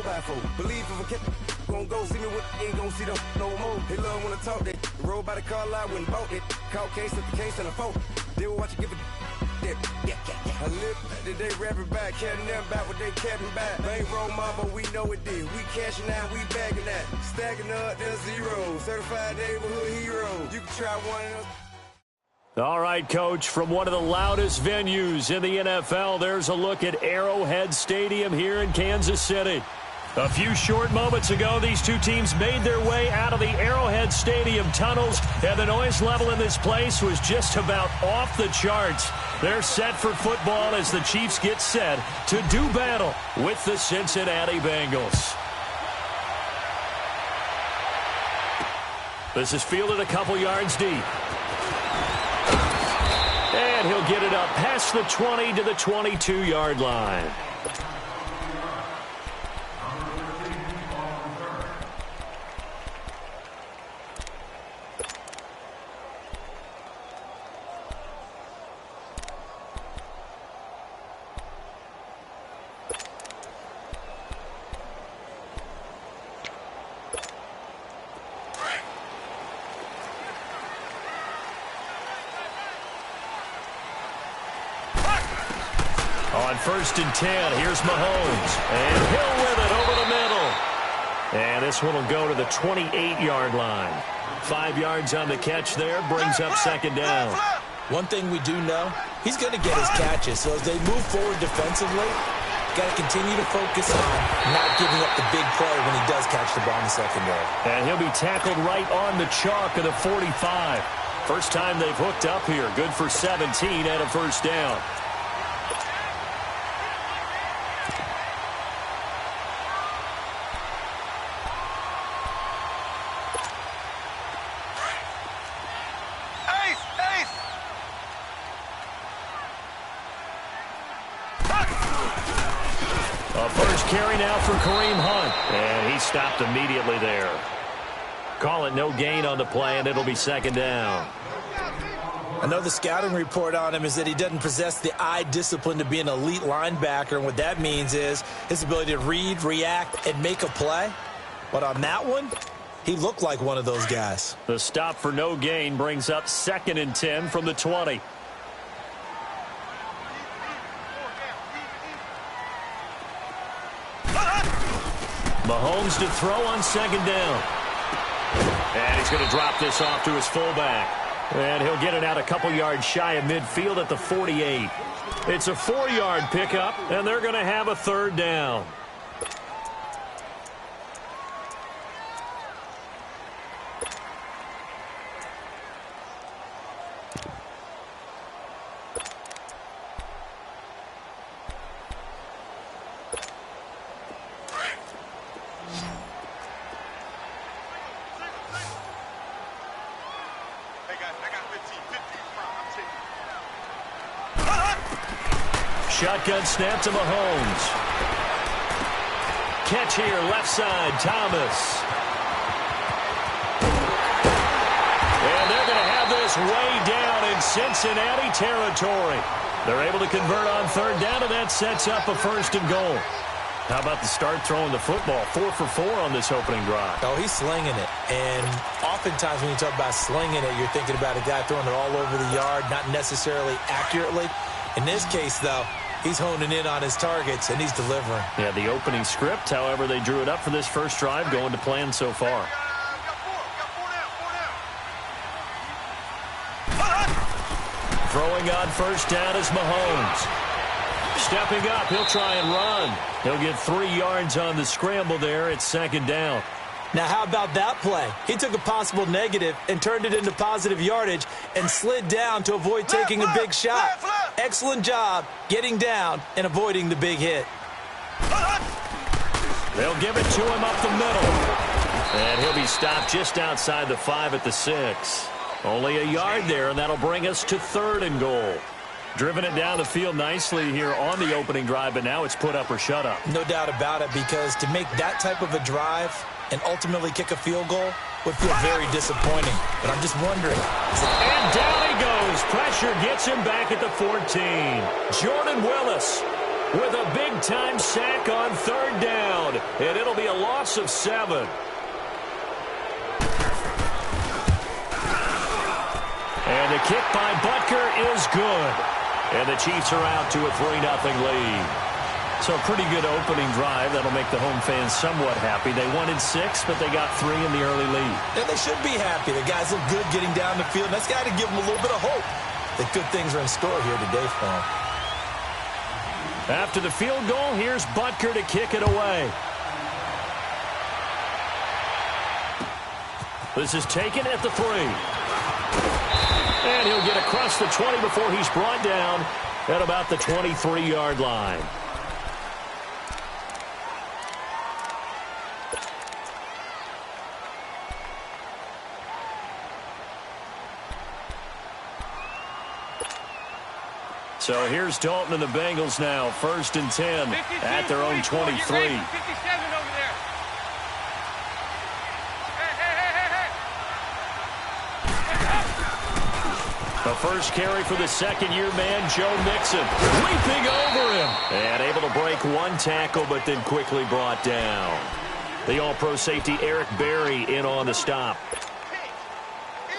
4x4. Believe if a cat gon' go see me with ain't gon' see them no more. They love when I talk that. Roll by the car lot when bought it. Call case at the case and a phone. They will watch you give it that. I live today rapping back, catting them back what they capping back. Bankroll mama, we know it did. We cashing out, we bagging that. Stacking up, there's zero. Certified neighborhood hero. You can try one of them. All right, Coach, from one of the loudest venues in the NFL, there's a look at Arrowhead Stadium here in Kansas City. A few short moments ago, these two teams made their way out of the Arrowhead Stadium tunnels, and the noise level in this place was just about off the charts. They're set for football as the Chiefs get set to do battle with the Cincinnati Bengals. This is fielded a couple yards deep. And he'll get it up past the 20 to the 22-yard line. On 1st and 10, here's Mahomes. And Hill with it over the middle. And this one will go to the 28-yard line. 5 yards on the catch there, brings up 2nd down. One thing we do know, he's going to get his catches. So as they move forward defensively, got to continue to focus on not giving up the big play when he does catch the ball in the secondary. And he'll be tackled right on the chalk of the 45. First time they've hooked up here. Good for 17 and a 1st down. Carry now for Kareem Hunt. And he stopped immediately there. Call it no gain on the play, and it'll be 2nd down. I know the scouting report on him is that he doesn't possess the eye discipline to be an elite linebacker. And what that means is his ability to read, react, and make a play. But on that one, he looked like one of those guys. The stop for no gain brings up 2nd and 10 from the 20. Mahomes to throw on 2nd down. And he's going to drop this off to his fullback. And he'll get it out a couple yards shy of midfield at the 48. It's a 4-yard pickup, and they're going to have a 3rd down. Shotgun snap to Mahomes. Catch here, left side, Thomas. And they're going to have this way down in Cincinnati territory. They're able to convert on 3rd down, and that sets up a 1st and goal. How about the start throwing the football? 4 for 4 on this opening drive. Oh, he's slinging it. And oftentimes when you talk about slinging it, you're thinking about a guy throwing it all over the yard, not necessarily accurately. In this case, though, he's honing in on his targets, and he's delivering. Yeah, the opening script, however, they drew it up for this first drive, going to plan so far. Throwing on 1st down is Mahomes. Stepping up, he'll try and run. He'll get 3 yards on the scramble there. It's 2nd down. Now, how about that play? He took a possible negative and turned it into positive yardage and slid down to avoid taking a big shot. Excellent job getting down and avoiding the big hit. They'll give it to him up the middle. And he'll be stopped just outside the 5 at the 6. Only a yard there, and that'll bring us to 3rd and goal. Driven it down the field nicely here on the opening drive, but now it's put up or shut up. No doubt about it, because to make that type of a drive and ultimately kick a field goal would feel very disappointing. But I'm just wondering. And down he goes. Pressure gets him back at the 14. Jordan Willis with a big-time sack on 3rd down. and it'll be a loss of 7. And the kick by Butker is good. And the Chiefs are out to a 3-0 lead. So a pretty good opening drive. That'll make the home fans somewhat happy. They wanted 6, but they got 3 in the early lead. And they should be happy. The guys look good getting down the field. And that's got to give them a little bit of hope that good things are in store here today for them. After the field goal, here's Butker to kick it away. This is taken at the 3. And he'll get across the 20 before he's brought down at about the 23-yard line. So here's Dalton and the Bengals now, 1st and 10 at their own 23. 57 over there. The first carry for the second-year man, Joe Mixon, leaping over him. And able to break one tackle, but then quickly brought down. The all-pro safety, Eric Berry, in on the stop.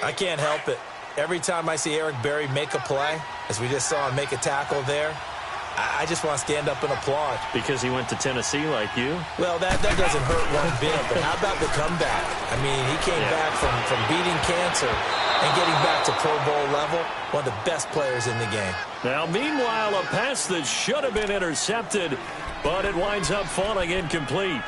I can't help it. Every time I see Eric Berry make a play, as we just saw him make a tackle there, I just want to stand up and applaud. Because he went to Tennessee like you? Well, that doesn't hurt one bit, but how about the comeback? I mean, he came back from beating cancer and getting back to Pro Bowl level, one of the best players in the game. Now, meanwhile, a pass that should have been intercepted, but it winds up falling incomplete.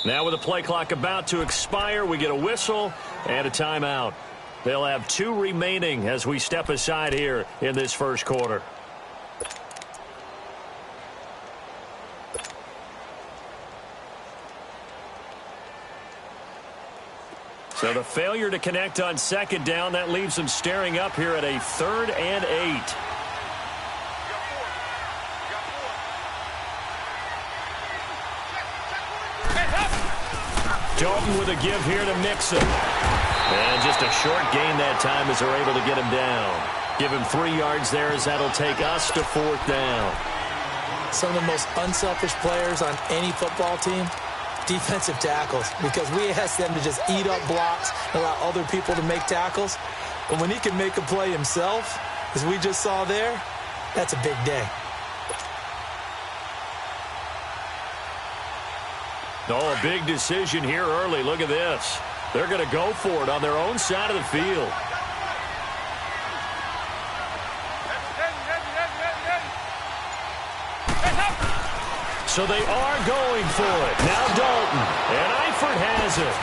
Now with the play clock about to expire, we get a whistle and a timeout. They'll have 2 remaining as we step aside here in this first quarter. So the failure to connect on 2nd down, that leaves them staring up here at a 3rd and 8. Dalton with a give here to Mixon. And just a short gain that time as they're able to get him down. Give him 3 yards there as that'll take us to 4th down. Some of the most unselfish players on any football team, defensive tackles, because we ask them to just eat up blocks and allow other people to make tackles. But when he can make a play himself, as we just saw there, that's a big day. Oh, a big decision here early. Look at this. They're going to go for it on their own side of the field. So they are going for it. Now Dalton. And Eifert has it.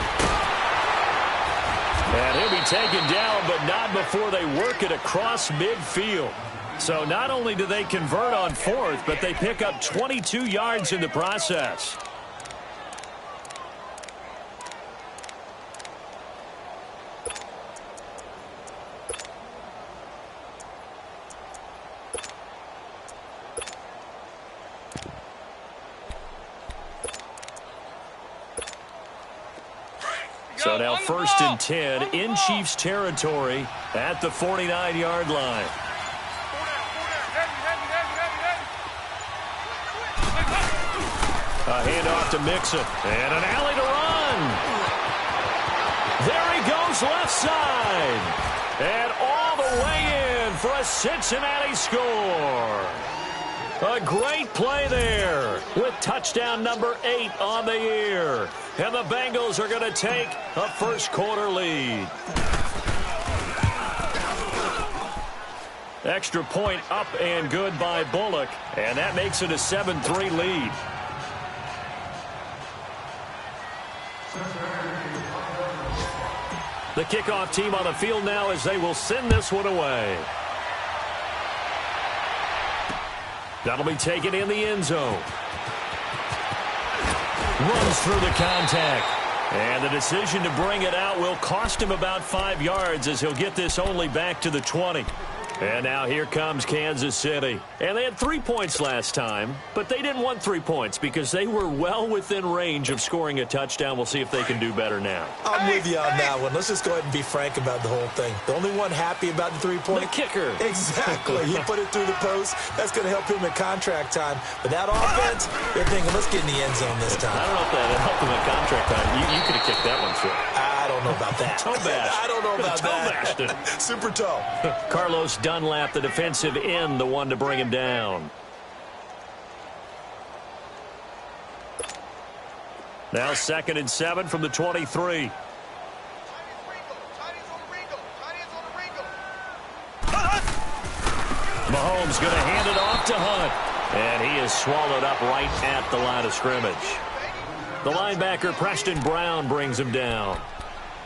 And he'll be taken down, but not before they work it across midfield. So not only do they convert on 4th, but they pick up 22 yards in the process. So now 1st and 10 in Chiefs territory at the 49-yard line. A handoff to Mixon. And an alley to run. There he goes left side. And all the way in for a Cincinnati score. A great play there with touchdown number 8 on the year. And the Bengals are going to take a first-quarter lead. Extra point up and good by Bullock. And that makes it a 7-3 lead. The kickoff team on the field now as they will send this one away. That'll be taken in the end zone. Runs through the contact. And the decision to bring it out will cost him about 5 yards as he'll get this only back to the 20. And now here comes Kansas City. And they had 3 points last time, but they didn't want 3 points because they were well within range of scoring a touchdown. We'll see if they can do better now. I'm with you on that one. Let's just go ahead and be frank about the whole thing. The only one happy about the 3-point? The kicker. Exactly. He put it through the post. That's going to help him in contract time. But that offense, they're thinking, let's get in the end zone this time. I don't know if that helped him in contract time. You could have kicked that one through. I don't know about that. Toe bash. I don't know about that. Toe Super toe. Carlos Dunlap, the defensive end, the one to bring him down. Now 2nd and 7 from the 23. Mahomes going to hand it off to Hunt. And he is swallowed up right at the line of scrimmage. The linebacker, Preston Brown, brings him down.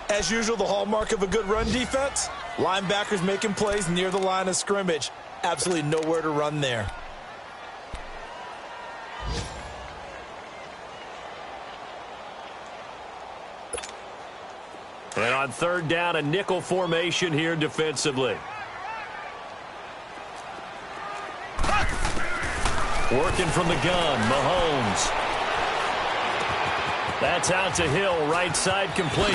As usual, the hallmark of a good run defense, linebackers making plays near the line of scrimmage. Absolutely nowhere to run there. And on 3rd down, a nickel formation here defensively. Working from the gun, Mahomes. That's out to Hill, right side complete.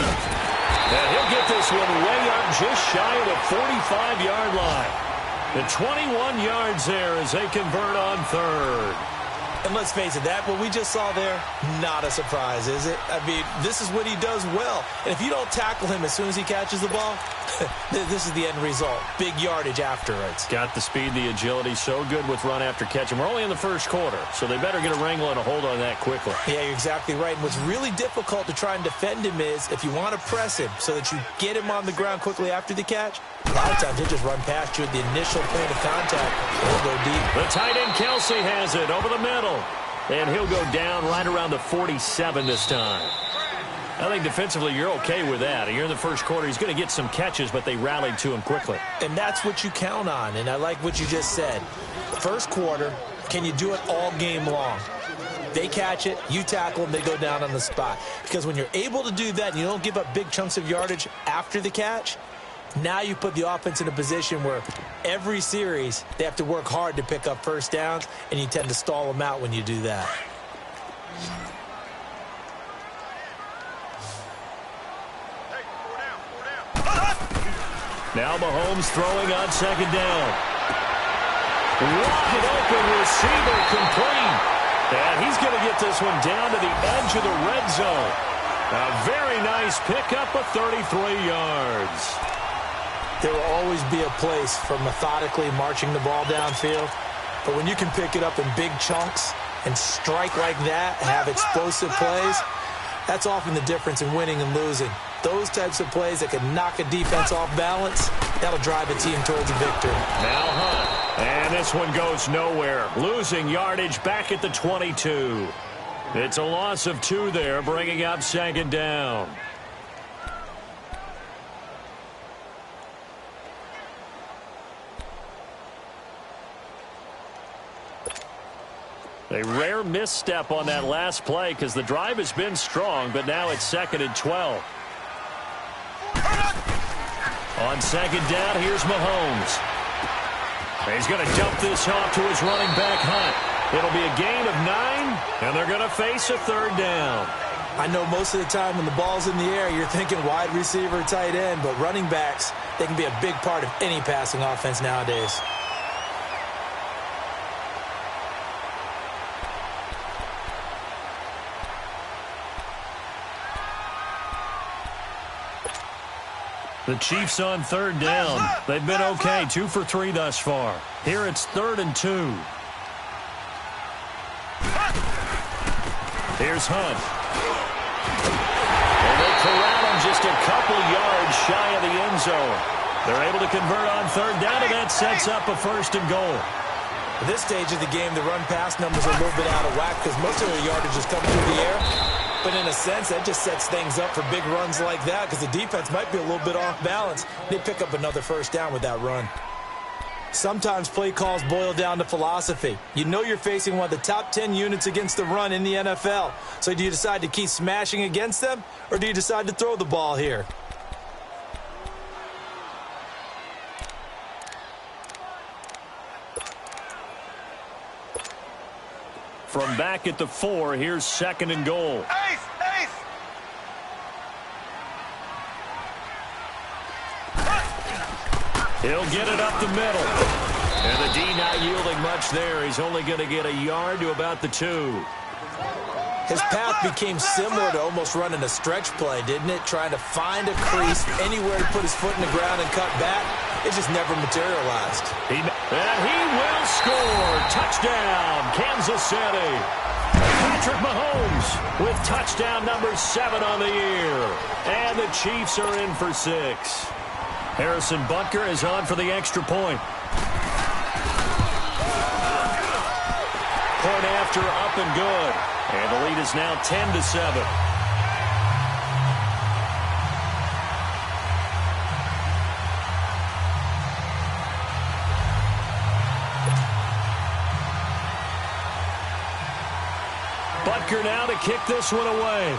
And he'll get this one way up just shy of the 45-yard line. The 21 yards there as they convert on 3rd. And let's face it, that what we just saw there, not a surprise, is it? I mean, this is what he does well. And if you don't tackle him as soon as he catches the ball, this is the end result. Big yardage afterwards. Got the speed, the agility, so good with run after catch. And we're only in the first quarter, so they better get a wrangle and a hold on that quickly. Yeah, you're exactly right. And what's really difficult to try and defend him is if you want to press him so that you get him on the ground quickly after the catch, a lot of times he'll just run past you at the initial point of contact and he'll go deep. The tight end Kelsey has it over the middle. And he'll go down right around the 47 this time. I think defensively you're okay with that. You're in the first quarter. He's going to get some catches, but they rallied to him quickly. And that's what you count on. And I like what you just said. First quarter, can you do it all game long? They catch it, you tackle them, they go down on the spot. Because when you're able to do that and you don't give up big chunks of yardage after the catch, now you put the offense in a position where every series they have to work hard to pick up first downs, and you tend to stall them out when you do that. Now Mahomes throwing on 2nd down. Wide open receiver complete. And he's going to get this one down to the edge of the red zone. A very nice pickup of 33 yards. There will always be a place for methodically marching the ball downfield. But when you can pick it up in big chunks and strike like that, have explosive plays, that's often the difference in winning and losing. Those types of plays that can knock a defense off balance, that'll drive a team towards a victory. Now Hunt. And this one goes nowhere. Losing yardage back at the 22. It's a loss of 2 there, bringing up 2nd down. A rare misstep on that last play because the drive has been strong, but now it's 2nd and 12. On 2nd down, here's Mahomes. He's going to dump this off to his running back, Hunt. It'll be a gain of 9, and they're going to face a 3rd down. I know most of the time when the ball's in the air, you're thinking wide receiver, tight end, but running backs, they can be a big part of any passing offense nowadays. The Chiefs on 3rd down. They've been okay, 2 for 3 thus far. Here it's 3rd and 2. Here's Hunt. And they corral him just a couple yards shy of the end zone. They're able to convert on 3rd down, and that sets up a 1st and goal. At this stage of the game, the run-pass numbers are a little bit out of whack because most of their yardage is coming through the air. But in a sense, that just sets things up for big runs like that because the defense might be a little bit off balance. They pick up another 1st down with that run. Sometimes play calls boil down to philosophy. You know you're facing one of the top 10 units against the run in the NFL. So do you decide to keep smashing against them, or do you decide to throw the ball here? From back at the 4, here's 2nd and goal. Ace! He'll get it up the middle. And the D not yielding much there. He's only going to get a yard to about the 2. His path became similar to almost running a stretch play, didn't it? Trying to find a crease, anywhere to put his foot in the ground and cut back. It just never materialized. And he will score. Touchdown, Kansas City. Patrick Mahomes with touchdown number 7 on the year. And the Chiefs are in for 6. Harrison Butker is on for the extra point. Point after, up and good. And the lead is now 10-7. Butker now to kick this one away.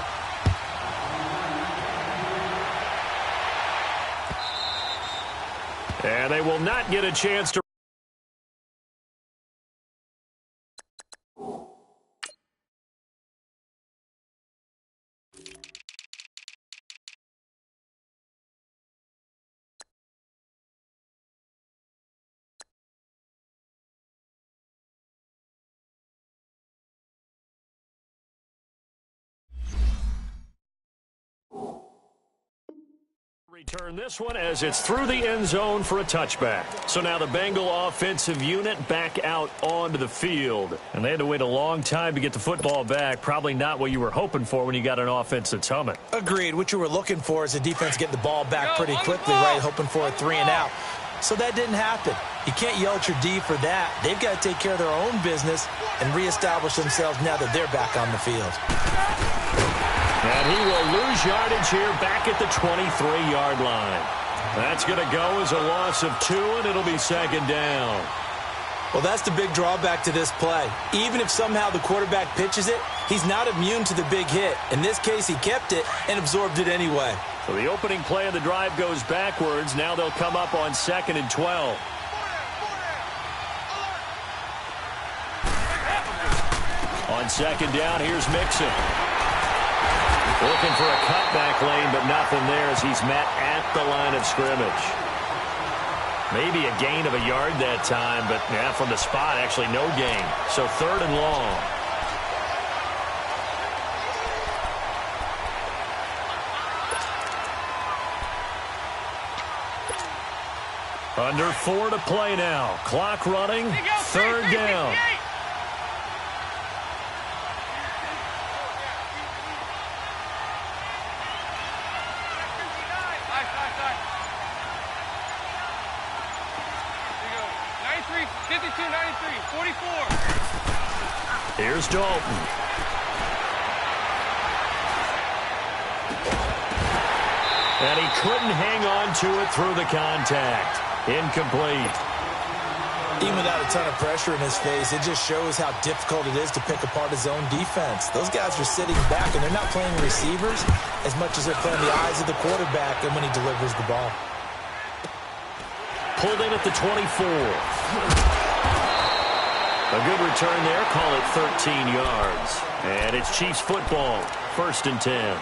And they will not get a chance to. Return this one as it's through the end zone for a touchback. So now the Bengal offensive unit back out onto the field. And they had to wait a long time to get the football back. Probably not what you were hoping for when you got an offense that's humming. Agreed. What you were looking for is the defense getting the ball back pretty quickly, right? Hoping for a 3 and out. So that didn't happen. You can't yell at your D for that. They've got to take care of their own business and reestablish themselves now that they're back on the field. And he will lose yardage here back at the 23-yard line. That's going to go as a loss of 2, and it'll be 2nd down. Well, that's the big drawback to this play. Even if somehow the quarterback pitches it, he's not immune to the big hit. In this case, he kept it and absorbed it anyway. So the opening play of the drive goes backwards. Now they'll come up on 2nd and 12. On 2nd down, here's Mixon. Looking for a cutback lane, but nothing there as he's met at the line of scrimmage. Maybe a gain of a yard that time, but yeah, from the spot, actually no gain. So 3rd and long. Under 4 to play now. Clock running. 3rd down. Here's Dalton. And he couldn't hang on to it through the contact. Incomplete. Even without a ton of pressure in his face, it just shows how difficult it is to pick apart his own defense. Those guys are sitting back, and they're not playing receivers as much as they're playing the eyes of the quarterback and when he delivers the ball. Pulled in at the 24. A good return there. Call it 13 yards. And it's Chiefs football. 1st and 10.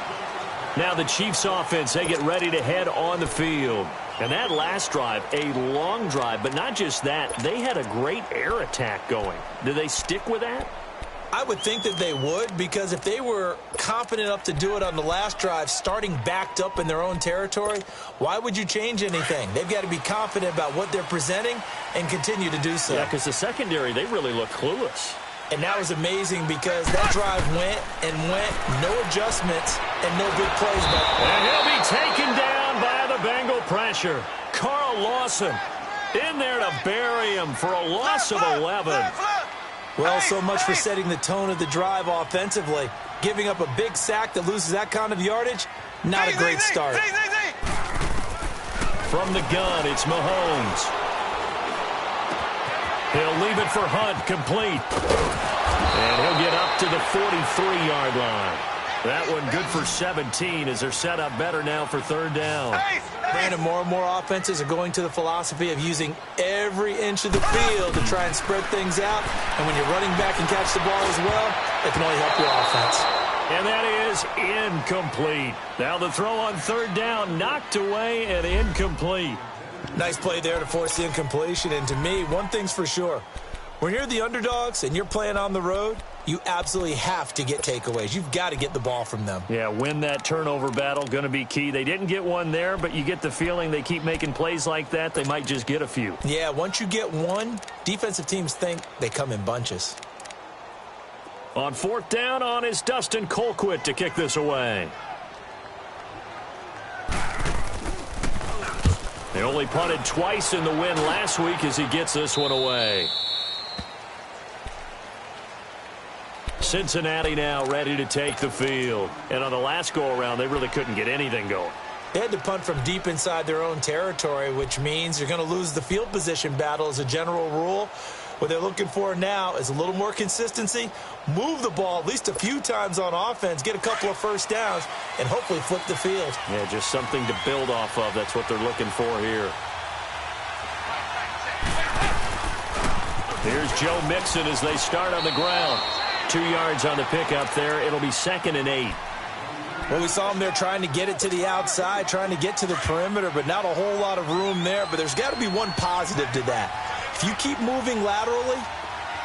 Now the Chiefs offense, they get ready to head on the field. And that last drive, a long drive, but not just that. They had a great air attack going. Do they stick with that? I would think that they would, because if they were confident enough to do it on the last drive, starting backed up in their own territory, why would you change anything? They've got to be confident about what they're presenting and continue to do so. Yeah, because the secondary, they really look clueless. And that was amazing because that drive went and went, no adjustments and no big plays. And he'll be taken down by the Bengal pressure. Carl Lawson in there to bury him for a loss of 11. Well, so much for setting the tone of the drive offensively. Giving up a big sack that loses that kind of yardage, not a great start. From the gun, it's Mahomes. He'll leave it for Hunt, complete. And he'll get up to the 43-yard line. That one good for 17 as they're set up better now for third down. Brandon, more and more offenses are going to the philosophy of using every inch of the field to try and spread things out. And when you're running back and catch the ball as well, it can only help your offense. And that is incomplete. Now the throw on third down, knocked away and incomplete. Nice play there to force the incompletion. And to me, one thing's for sure. When you're the underdogs and you're playing on the road, you absolutely have to get takeaways. You've got to get the ball from them. Yeah, win that turnover battle, going to be key. They didn't get one there, but you get the feeling they keep making plays like that, they might just get a few. Yeah, once you get one, defensive teams think they come in bunches. On fourth down on is Dustin Colquitt to kick this away. They only punted twice in the win last week as he gets this one away. Cincinnati now ready to take the field. And on the last go-around, they really couldn't get anything going. They had to punt from deep inside their own territory, which means you're going to lose the field position battle as a general rule. What they're looking for now is a little more consistency, move the ball at least a few times on offense, get a couple of first downs, and hopefully flip the field. Yeah, just something to build off of. That's what they're looking for here. Here's Joe Mixon as they start on the ground. 2 yards on the pickup there. It'll be 2nd and 8. Well, we saw him there trying to get it to the outside, trying to get to the perimeter, but not a whole lot of room there. But there's got to be one positive to that. If you keep moving laterally,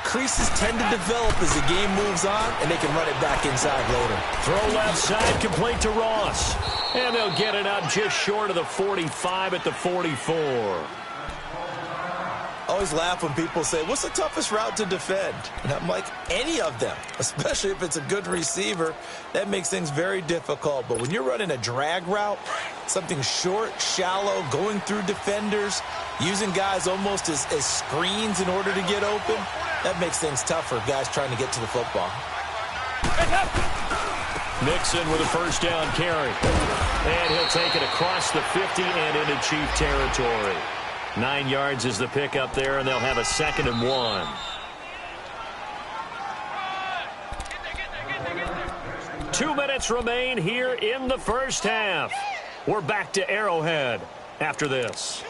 creases tend to develop as the game moves on, and they can run it back inside later. Throw left side, complete to Ross. And they'll get it up just short of the 45 at the 44. I always laugh when people say, what's the toughest route to defend? And I'm like, any of them, especially if it's a good receiver. That makes things very difficult. But when you're running a drag route, something short, shallow, going through defenders, using guys almost as screens in order to get open, that makes things tough for guys trying to get to the football. Mixon with a first down carry. And he'll take it across the 50 and into Chief territory. 9 yards is the pickup there, and they'll have a 2nd and 1. Two minutes remain here in the first half. We're back to Arrowhead after this.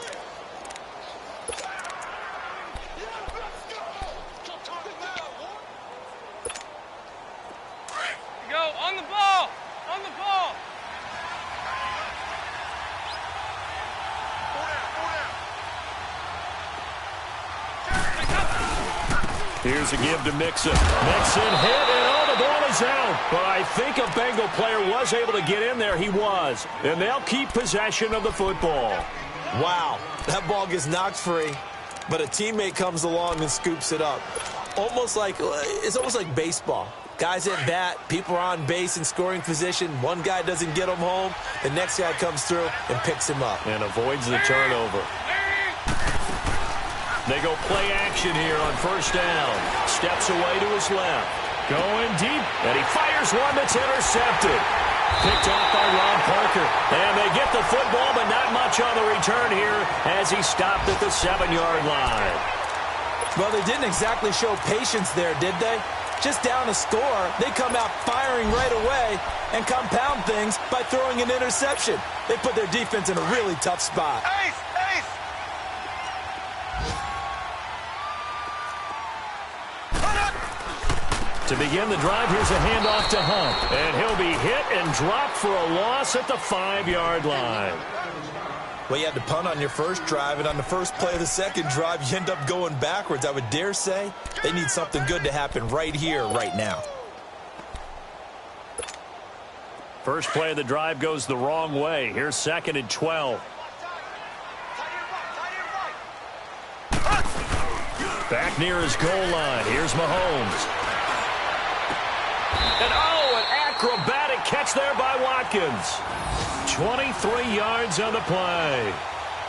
Go on the ball. On the ball. Here's a give to Mixon. Mixon hit, and the ball is out. But I think a Bengal player was able to get in there. He was. And they'll keep possession of the football. Wow, that ball gets knocked free, but a teammate comes along and scoops it up. It's almost like baseball. Guys at bat, people are on base in scoring position. One guy doesn't get him home. The next guy comes through and picks him up. And avoids the turnover. They go play action here on first down. Steps away to his left. Going deep, and he fires one that's intercepted. Picked off by Ron Parker. And they get the football, but not much on the return here as he stopped at the 7-yard line. Well, they didn't exactly show patience there, did they? Just down a score, they come out firing right away and compound things by throwing an interception. They put their defense in a really tough spot. To begin the drive, here's a handoff to Hunt. And he'll be hit and dropped for a loss at the 5-yard line. Well, you had to punt on your first drive, and on the first play of the second drive, you end up going backwards. I would dare say they need something good to happen right here, right now. First play of the drive goes the wrong way. Here's 2nd and 12. Back near his goal line. Here's Mahomes. And an acrobatic catch there by Watkins. 23 yards on the play.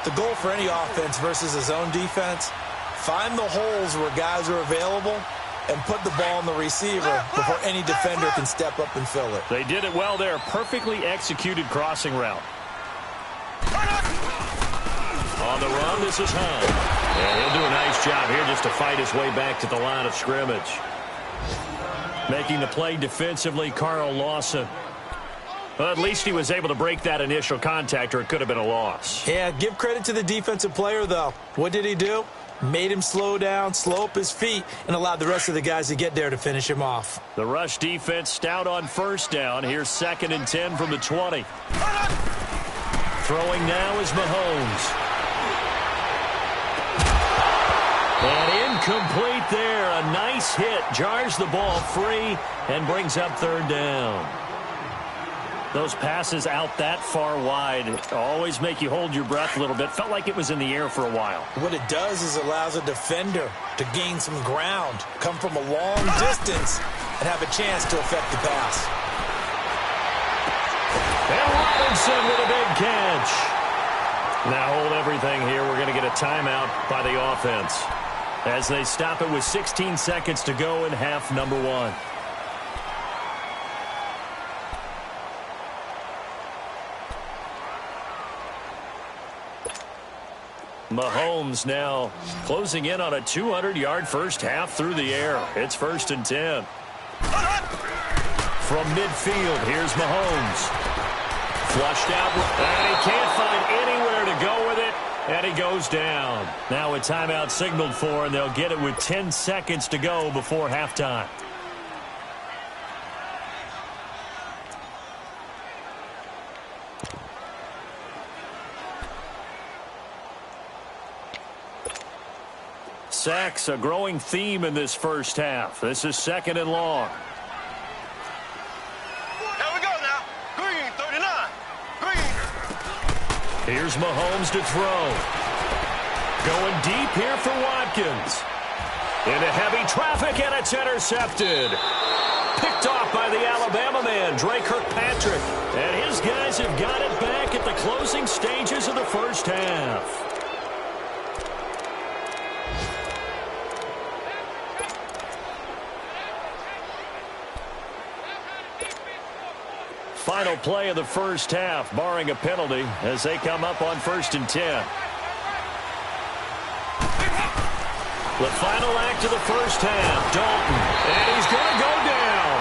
The goal for any offense versus his own defense, find the holes where guys are available and put the ball on the receiver before any defender can step up and fill it. They did it well there. Perfectly executed crossing route. On the run, this is Hunt. And he'll do a nice job here just to fight his way back to the line of scrimmage. Making the play defensively, Carl Lawson. Well, at least he was able to break that initial contact, or it could have been a loss. Yeah, give credit to the defensive player, though. What did he do? Made him slow down, slow up his feet, and allowed the rest of the guys to get there to finish him off. The rush defense stout on first down. Here's 2nd and 10 from the 20. Throwing now is Mahomes. And incomplete there. A nice hit. Jars the ball free and brings up 3rd down. Those passes out that far wide always make you hold your breath a little bit. Felt like it was in the air for a while. What it does is allows a defender to gain some ground, come from a long distance, and have a chance to affect the pass. And Robinson with a big catch. Now hold everything here. We're going to get a timeout by the offense as they stop it with 16 seconds to go in half number 1. Mahomes now closing in on a 200-yard first half through the air. It's 1st and 10. From midfield, here's Mahomes. Flushed out, and he can't find anywhere to go with it, and he goes down. Now a timeout signaled for, and they'll get it with 10 seconds to go before halftime. Sacks, a growing theme in this first half. This is 2nd and long. Here we go now. Green, 39. Green. Here's Mahomes to throw. Going deep here for Watkins. Into heavy traffic, and it's intercepted. Picked off by the Alabama man, Dre Kirkpatrick. And his guys have got it back at the closing stages of the first half. Final play of the first half, barring a penalty, as they come up on 1st and 10. The final act of the first half, Dalton, and he's going to go down.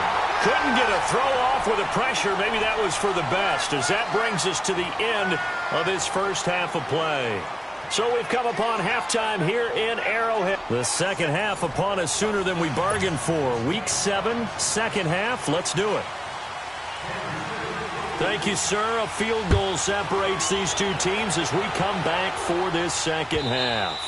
Couldn't get a throw off with the pressure. Maybe that was for the best, as that brings us to the end of this first half of play. So we've come upon halftime here in Arrowhead. The second half upon us sooner than we bargained for. Week 7, second half. Let's do it. Thank you, sir. A field goal separates these two teams as we come back for this second half.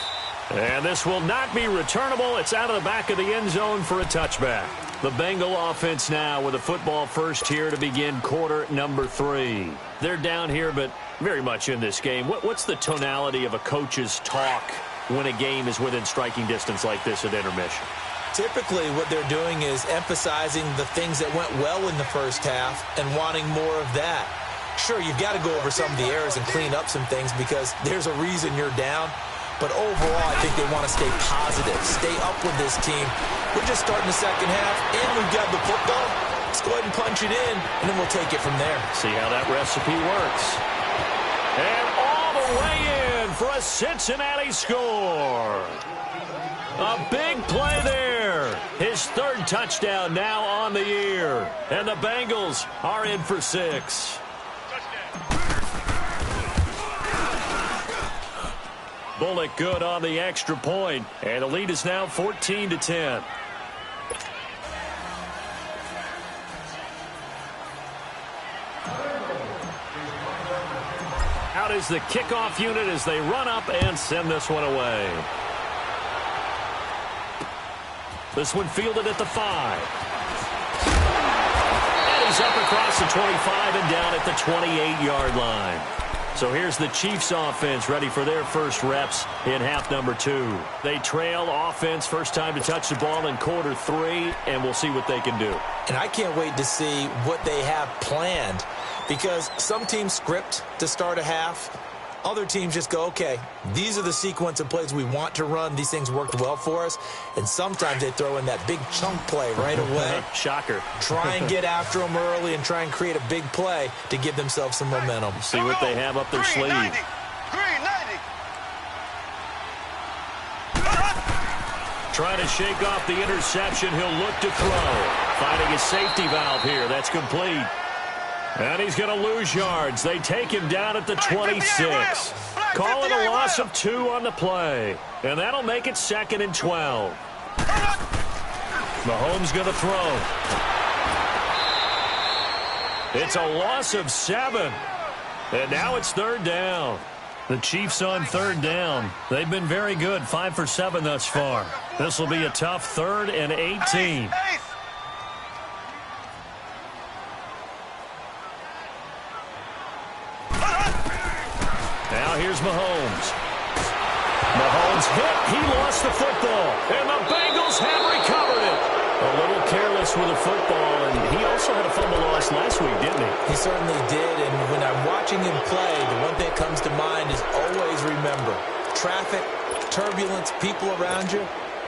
And this will not be returnable. It's out of the back of the end zone for a touchback. The Bengal offense now with a football first here to begin quarter number 3. They're down here, but very much in this game. What's the tonality of a coach's talk when a game is within striking distance like this at intermission? Typically, what they're doing is emphasizing the things that went well in the first half and wanting more of that. Sure, you've got to go over some of the errors and clean up some things because there's a reason you're down. But overall, I think they want to stay positive, stay up with this team. We're just starting the second half, and we've got the football. Let's go ahead and punch it in, and then we'll take it from there. See how that recipe works. And all the way in for a Cincinnati score. A big play there. His 3rd touchdown now on the year. And the Bengals are in for 6. Bullock good on the extra point. And the lead is now 14-10. Out is the kickoff unit as they run up and send this one away. This one fielded at the 5. And he's up across the 25 and down at the 28-yard line. So here's the Chiefs offense ready for their first reps in half number 2. They trail offense first time to touch the ball in quarter 3, and we'll see what they can do. And I can't wait to see what they have planned because some teams script to start a half. Other teams just go, okay, these are the sequence of plays we want to run. These things worked well for us. And sometimes they throw in that big chunk play right away. Shocker. Try and get after them early and try and create a big play to give themselves some momentum. See what they have up their sleeve. 90. Green, 90. trying to shake off the interception. He'll look to throw. Finding his safety valve here. That's complete. And he's going to lose yards. They take him down at the 26. Calling a loss of 2 on the play. And that'll make it 2nd and 12. Mahomes going to throw. It's a loss of 7. And now it's 3rd down. The Chiefs on 3rd down. They've been very good, 5 for 7 thus far. This will be a tough 3rd and 18. Now here's Mahomes. Mahomes hit. He lost the football. And the Bengals have recovered it. A little careless with the football, and he also had a fumble loss last week, didn't he? He certainly did, and when I'm watching him play, the one thing that comes to mind is always remember, traffic, turbulence, people around you,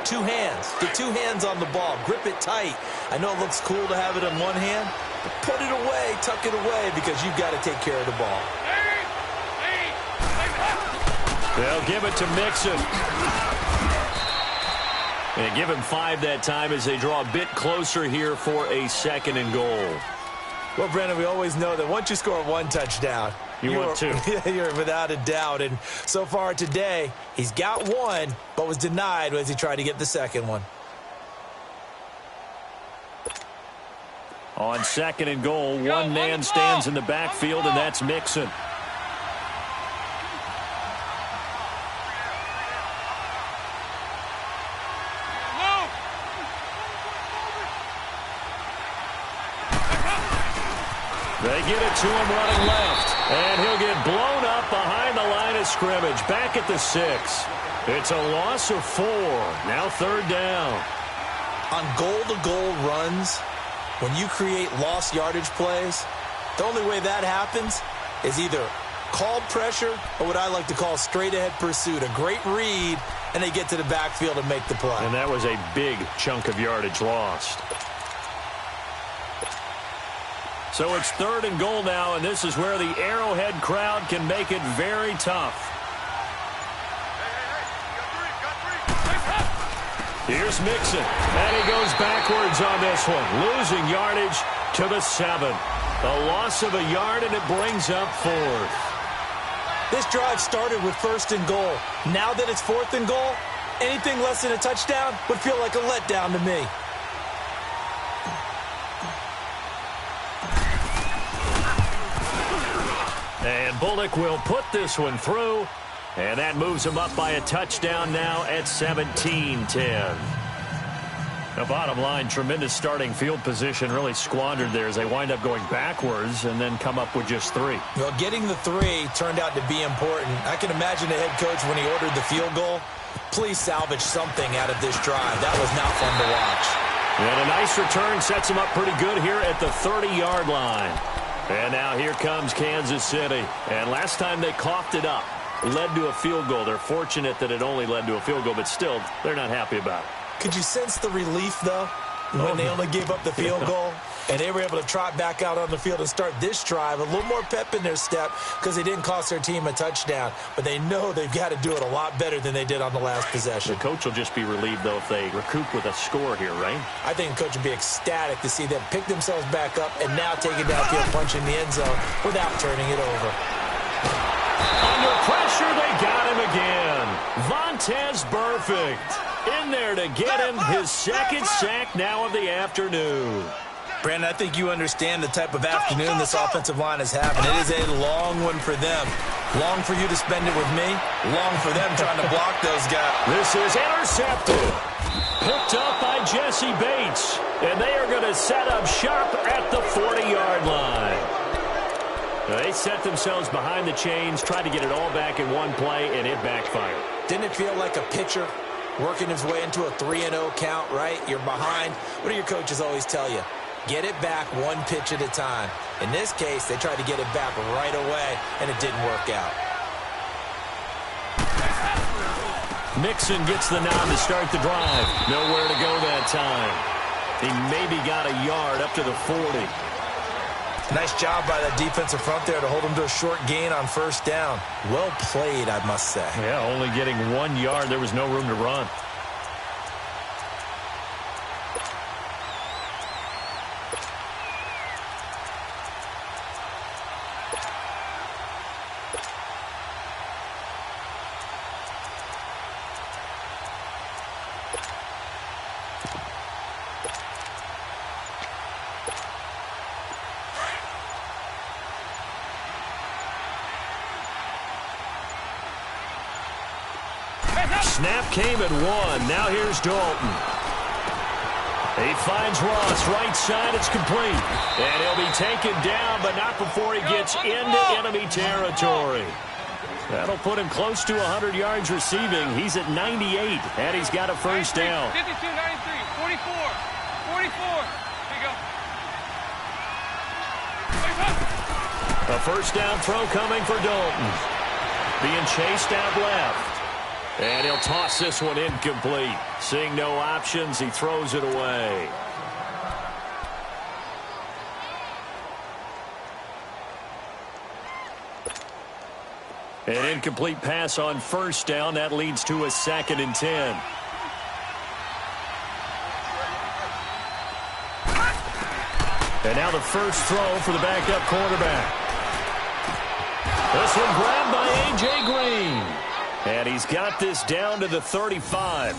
2 hands. Get 2 hands on the ball. Grip it tight. I know it looks cool to have it in one hand, but put it away, tuck it away, because you've got to take care of the ball. They'll give it to Mixon. And give him 5 that time as they draw a bit closer here for a 2nd and goal. Well, Brandon, we always know that once you score 1 touchdown, you want 2. You're without a doubt. And so far today, he's got 1, but was denied as he tried to get the 2nd one. On 2nd and goal, one man stands in the backfield, and that's Mixon. They get it to him running left. And he'll get blown up behind the line of scrimmage. Back at the 6. It's a loss of 4. Now 3rd down. On goal-to-goal runs, when you create lost yardage plays, the only way that happens is either called pressure or what I like to call straight-ahead pursuit. A great read, and they get to the backfield and make the play. And that was a big chunk of yardage lost. So it's 3rd and goal now, and this is where the Arrowhead crowd can make it very tough. Here's Mixon, and he goes backwards on this one, losing yardage to the 7. A loss of a yard, and it brings up 4th. This drive started with 1st and goal. Now that it's 4th and goal, anything less than a touchdown would feel like a letdown to me. And Bullock will put this one through, and that moves him up by a touchdown now at 17-10. The bottom line, tremendous starting field position, really squandered there as they wind up going backwards and then come up with just 3. Well, getting the 3 turned out to be important. I can imagine the head coach when he ordered the field goal. Please salvage something out of this drive. That was not fun to watch. And a nice return sets him up pretty good here at the 30-yard line. And now here comes Kansas City. And last time they coughed it up, led to a field goal. They're fortunate that it only led to a field goal, but still, they're not happy about it. Could you sense the relief, though, when they only gave up the field goal? And they were able to trot back out on the field and start this drive. A little more pep in their step because they didn't cost their team a touchdown. But they know they've got to do it a lot better than they did on the last possession. The coach will just be relieved, though, if they recoup with a score here, right? I think the coach would be ecstatic to see them pick themselves back up and now take it downfield, punching the end zone without turning it over. Under pressure, they got him again. Vontaze Burfict in there to get him his 2nd sack now of the afternoon. Brandon, I think you understand the type of afternoon this offensive line is having. It is a long one for them. Long for you to spend it with me. Long for them trying to block those guys. This is intercepted. Picked up by Jesse Bates. And they are going to set up shop at the 40-yard line. They set themselves behind the chains, tried to get it all back in one play, and it backfired. Didn't it feel like a pitcher working his way into a 3-0 count, right? You're behind. What do your coaches always tell you? Get it back one pitch at a time. In this case, they tried to get it back right away, and it didn't work out. Mixon gets the nod to start the drive. Nowhere to go that time. He maybe got a yard up to the 40. Nice job by that defensive front there to hold him to a short gain on 1st down. Well played, I must say. Yeah, only getting 1 yard. There was no room to run. Snap came at 1. Now here's Dalton. He finds Ross, right side, it's complete. And he'll be taken down, but not before he gets into enemy territory. That'll put him close to 100 yards receiving. He's at 98, and he's got a first down. 52, 93, 44, 44. Here you go. A first down throw coming for Dalton. Being chased out left. And he'll toss this one incomplete. Seeing no options, he throws it away. An incomplete pass on first down. That leads to a 2nd and 10. And now the first throw for the backup quarterback. This one grabbed by A.J. Green. And he's got this down to the 35.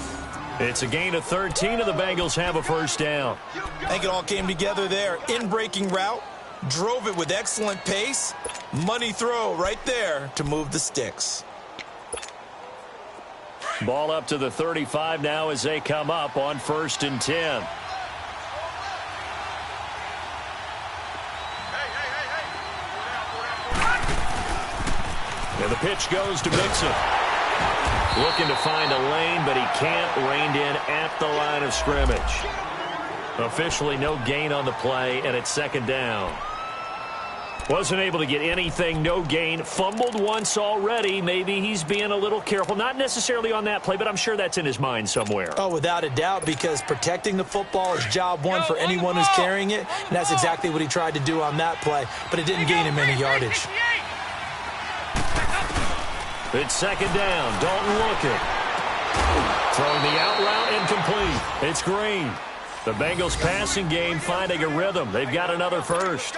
It's a gain of 13, and the Bengals have a first down. I think it all came together there. In-breaking route, drove it with excellent pace. Money throw right there to move the sticks. Ball up to the 35 now as they come up on 1st and 10. And the pitch goes to Mixon. Looking to find a lane, but he can't. Reined in at the line of scrimmage. Officially no gain on the play, and it's 2nd down. Wasn't able to get anything, no gain. Fumbled once already. Maybe he's being a little careful. Not necessarily on that play, but I'm sure that's in his mind somewhere. Oh, without a doubt, because protecting the football is job one for anyone who's carrying it, and that's exactly what he tried to do on that play, but it didn't gain him any yardage. It's 2nd down. Dalton looking. Throwing the out route incomplete. It's Green. The Bengals passing game finding a rhythm. They've got another first.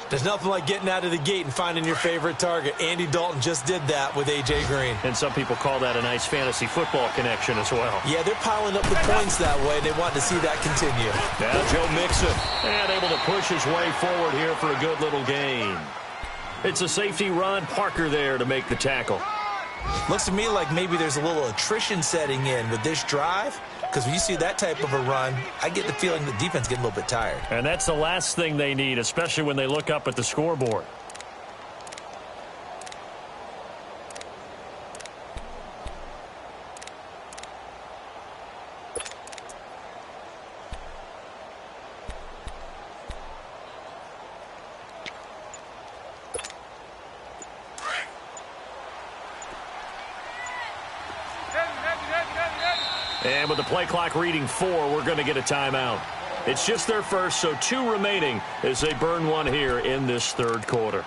There's nothing like getting out of the gate and finding your favorite target. Andy Dalton just did that with A.J. Green. And some people call that a nice fantasy football connection as well. Yeah, they're piling up the points that way. They want to see that continue. Now Joe Mixon, and able to push his way forward here for a good little gain. It's a safety, Ron Parker, there to make the tackle. Looks to me like maybe there's a little attrition setting in with this drive, because when you see that type of a run, I get the feeling the defense getting a little bit tired. And that's the last thing they need, especially when they look up at the scoreboard. And with the play clock reading 4, we're going to get a timeout. It's just their first, so 2 remaining as they burn one here in this 3rd quarter.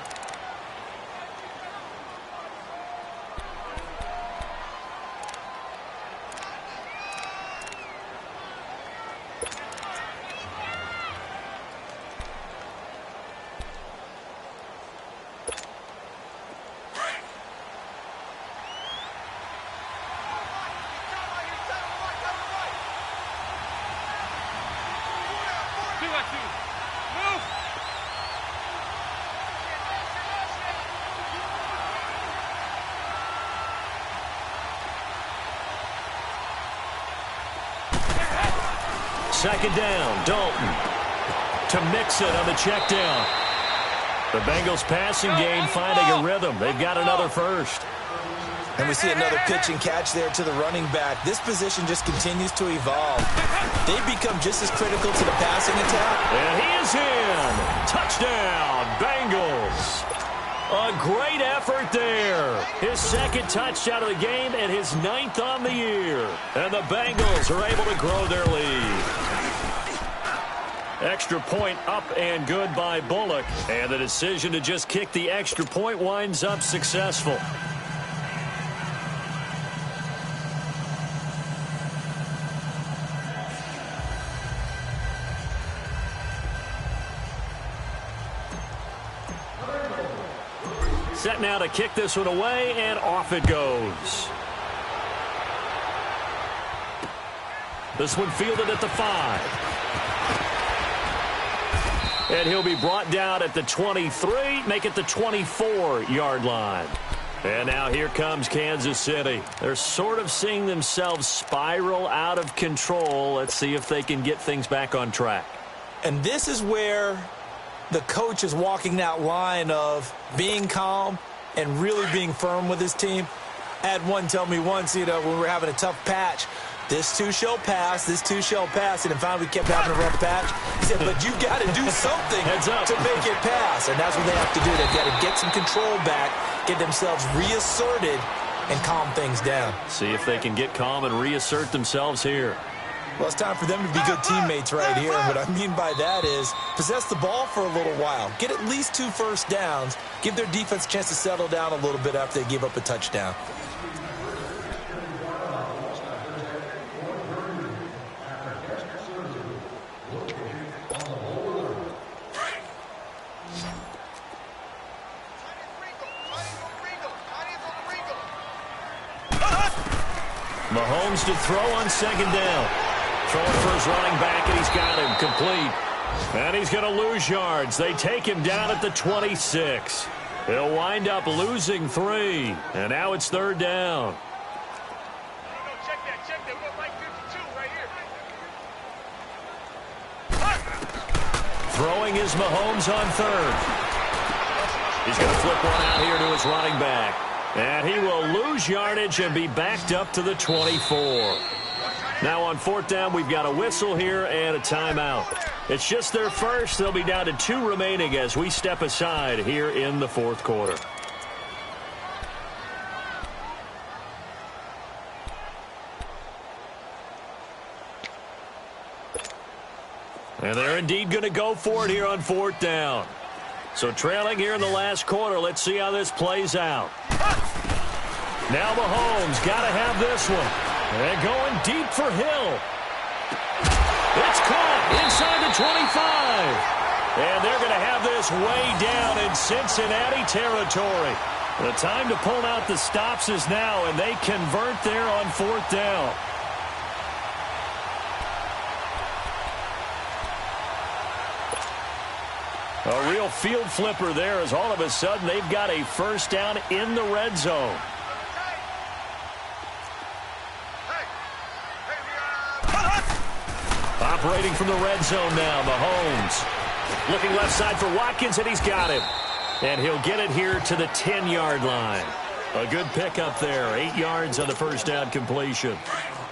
Second down, Dalton to Mixon on the check down. The Bengals passing game finding a rhythm. They've got another first. And we see another pitch and catch there to the running back. This position just continues to evolve. They've become just as critical to the passing attack. And he is in. Touchdown, Bengals. A great effort there. His 2nd touchdown of the game and his 9th on the year. And the Bengals are able to grow their lead. Extra point up and good by Bullock. And the decision to just kick the extra point winds up successful. Set now to kick this one away, and off it goes. This one fielded at the 5. And he'll be brought down at the 23, make it the 24-yard line. And now here comes Kansas City. They're sort of seeing themselves spiral out of control. Let's see if they can get things back on track. And this is where the coach is walking that line of being calm and really being firm with his team. I had one tell me once, when we were having a tough patch, this too shall pass, this too shall pass. And finally we kept having a rough patch. He said, but you got to do something to make it pass. And that's what they have to do. They've got to get some control back, get themselves reasserted, and calm things down. See if they can get calm and reassert themselves here. Well, it's time for them to be good teammates right here. And what I mean by that is possess the ball for a little while. Get at least 2 first downs. Give their defense a chance to settle down a little bit after they give up a touchdown. Mahomes to throw on second down. Throwing for his running back, and he's got him complete. And he's going to lose yards. They take him down at the 26. He'll wind up losing 3. And now it's third down. Check that. We're right 52 right here. Throwing is Mahomes on third. He's going to flip one out here to his running back. And he will lose yardage and be backed up to the 24. Now on fourth down, we've got a whistle here and a timeout. It's just their first. They'll be down to 2 remaining as we step aside here in the fourth quarter. And they're indeed going to go for it here on fourth down. So trailing here in the last quarter. Let's see how this plays out. Now Mahomes got to have this one. And going deep for Hill. It's caught inside the 25. And they're going to have this way down in Cincinnati territory. The time to pull out the stops is now, and they convert there on fourth down. A real field flipper there as all of a sudden they've got a first down in the red zone. Operating from the red zone now, Mahomes. Looking left side for Watkins, and he's got him. And he'll get it here to the 10-yard line. A good pickup there, 8 yards on the first down completion.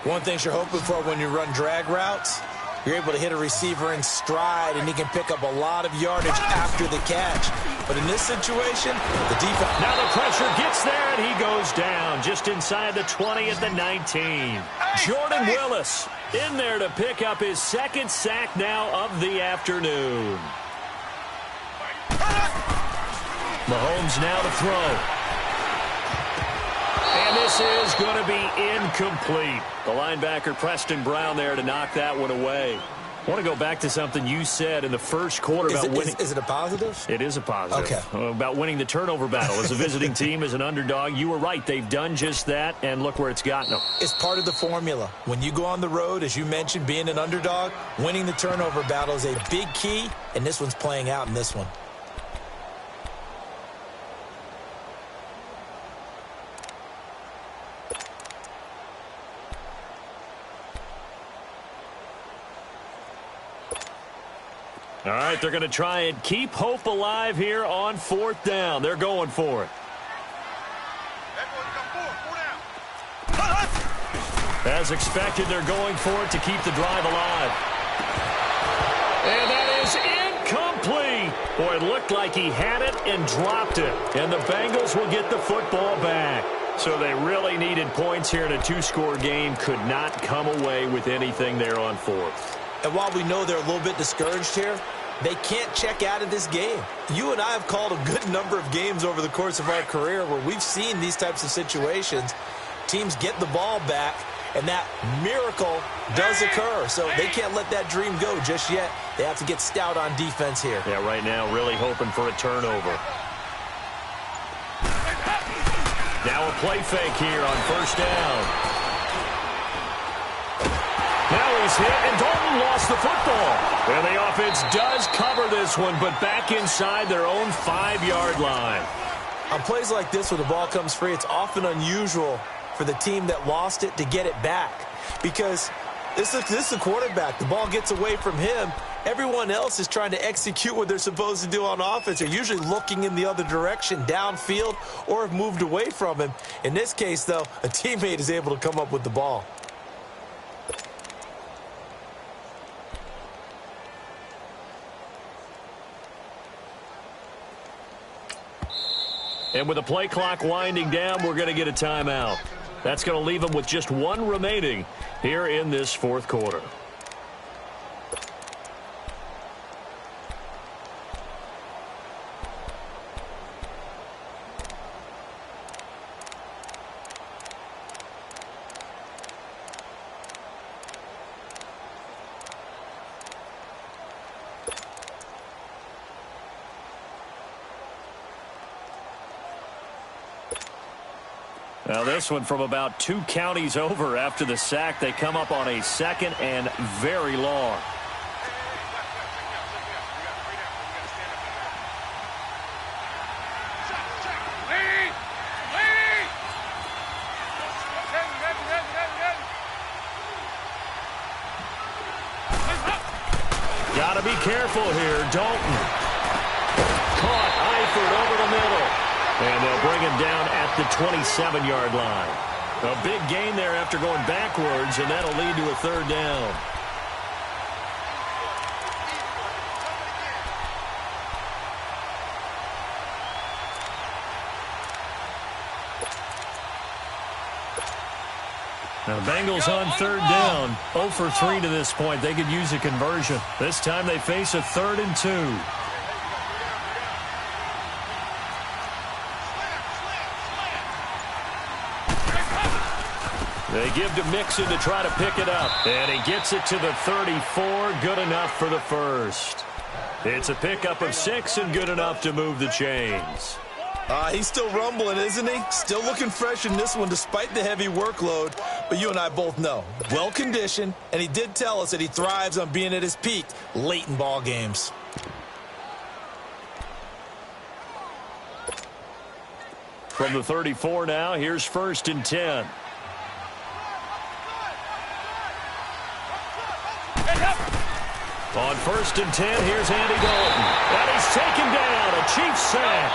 One thing you're hoping for when you run drag routes, you're able to hit a receiver in stride, and he can pick up a lot of yardage after the catch. But in this situation, the defense... Now the pressure gets there, and he goes down just inside the 20 at the 19. Jordan Willis in there to pick up his second sack now of the afternoon. Mahomes now to throw. And this is going to be incomplete. The linebacker, Preston Brown, there to knock that one away. I want to go back to something you said in the first quarter about winning. Is it a positive? It is a positive. Okay. About winning the turnover battle as a visiting team, as an underdog. You were right. They've done just that, and look where it's gotten them. It's part of the formula. When you go on the road, as you mentioned, being an underdog, winning the turnover battle is a big key, and this one's playing out in this one. All right, they're going to try and keep hope alive here on fourth down. They're going for it. As expected, they're going for it to keep the drive alive. And that is incomplete. Boy, it looked like he had it and dropped it. And the Bengals will get the football back. So they really needed points here in a 2-score game. Could not come away with anything there on fourth. And while we know they're a little bit discouraged here, they can't check out of this game. You and I have called a good number of games over the course of our career where we've seen these types of situations. Teams get the ball back, and that miracle does occur. So they can't let that dream go just yet. They have to get stout on defense here. Yeah, right now really hoping for a turnover. Now a play fake here on first down. Now he's hit, and Dalton lost the football. And the offense does cover this one, but back inside their own 5-yard line. On plays like this where the ball comes free, it's often unusual for the team that lost it to get it back. Because this is the quarterback. The ball gets away from him. Everyone else is trying to execute what they're supposed to do on offense. They're usually looking in the other direction, downfield, or have moved away from him. In this case, though, a teammate is able to come up with the ball. And with the play clock winding down, we're going to get a timeout. That's going to leave them with just one remaining here in this fourth quarter. Now this one from about 2 counties over after the sack. They come up on a second and very long. Got to be careful here. Dalton. Caught. Eifert over the middle. And they'll bring him down at the 27-yard line. A big gain there after going backwards, and that'll lead to a third down. Now the Bengals on third down. 0 for 3 to this point. They could use a conversion. This time they face a 3rd and 2. They give to Mixon to try to pick it up. And he gets it to the 34. Good enough for the first. It's a pickup of 6 and good enough to move the chains. He's still rumbling, isn't he? Still looking fresh in this one despite the heavy workload. But you and I both know, well-conditioned, and he did tell us that he thrives on being at his peak late in ball games. From the 34 now, here's 1st and 10. On 1st and 10, here's Andy Dalton. And he's taken down, a Chiefs sack.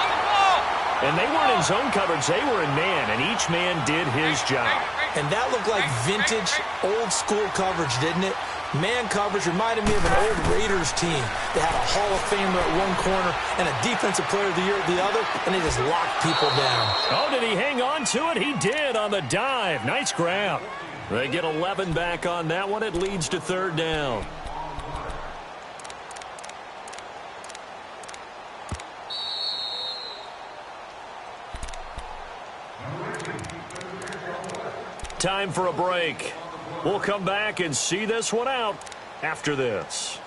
And they weren't in zone coverage, they were in man, and each man did his job. And that looked like vintage, old-school coverage, didn't it? Man coverage reminded me of an old Raiders team. They had a Hall of Famer at one corner and a Defensive Player of the Year at the other, and they just locked people down. Oh, did he hang on to it? He did on the dive. Nice grab. They get 11 back on that one. It leads to 3rd down. Time for a break. We'll come back and see this one out after this.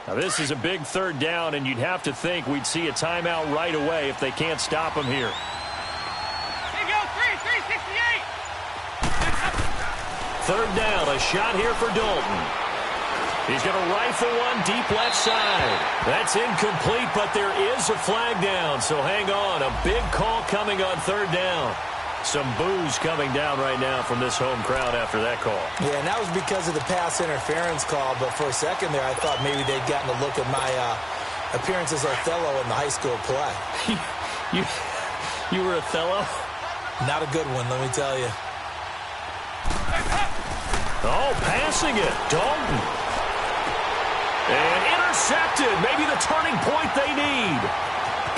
Now this is a big 3rd down, and you'd have to think we'd see a timeout right away if they can't stop him here. Here you go, 368. 3rd down, a shot here for Dalton. He's going to rifle one deep left side. That's incomplete, but there is a flag down, so hang on. A big call coming on 3rd down. Some boos coming down right now from this home crowd after that call. Yeah, and that was because of the pass interference call, but for a second there I thought maybe they'd gotten a look at my appearance as Othello in the high school play. You were Othello? Not a good one, let me tell you. Oh, passing it. Dalton. And intercepted. Maybe the turning point they need.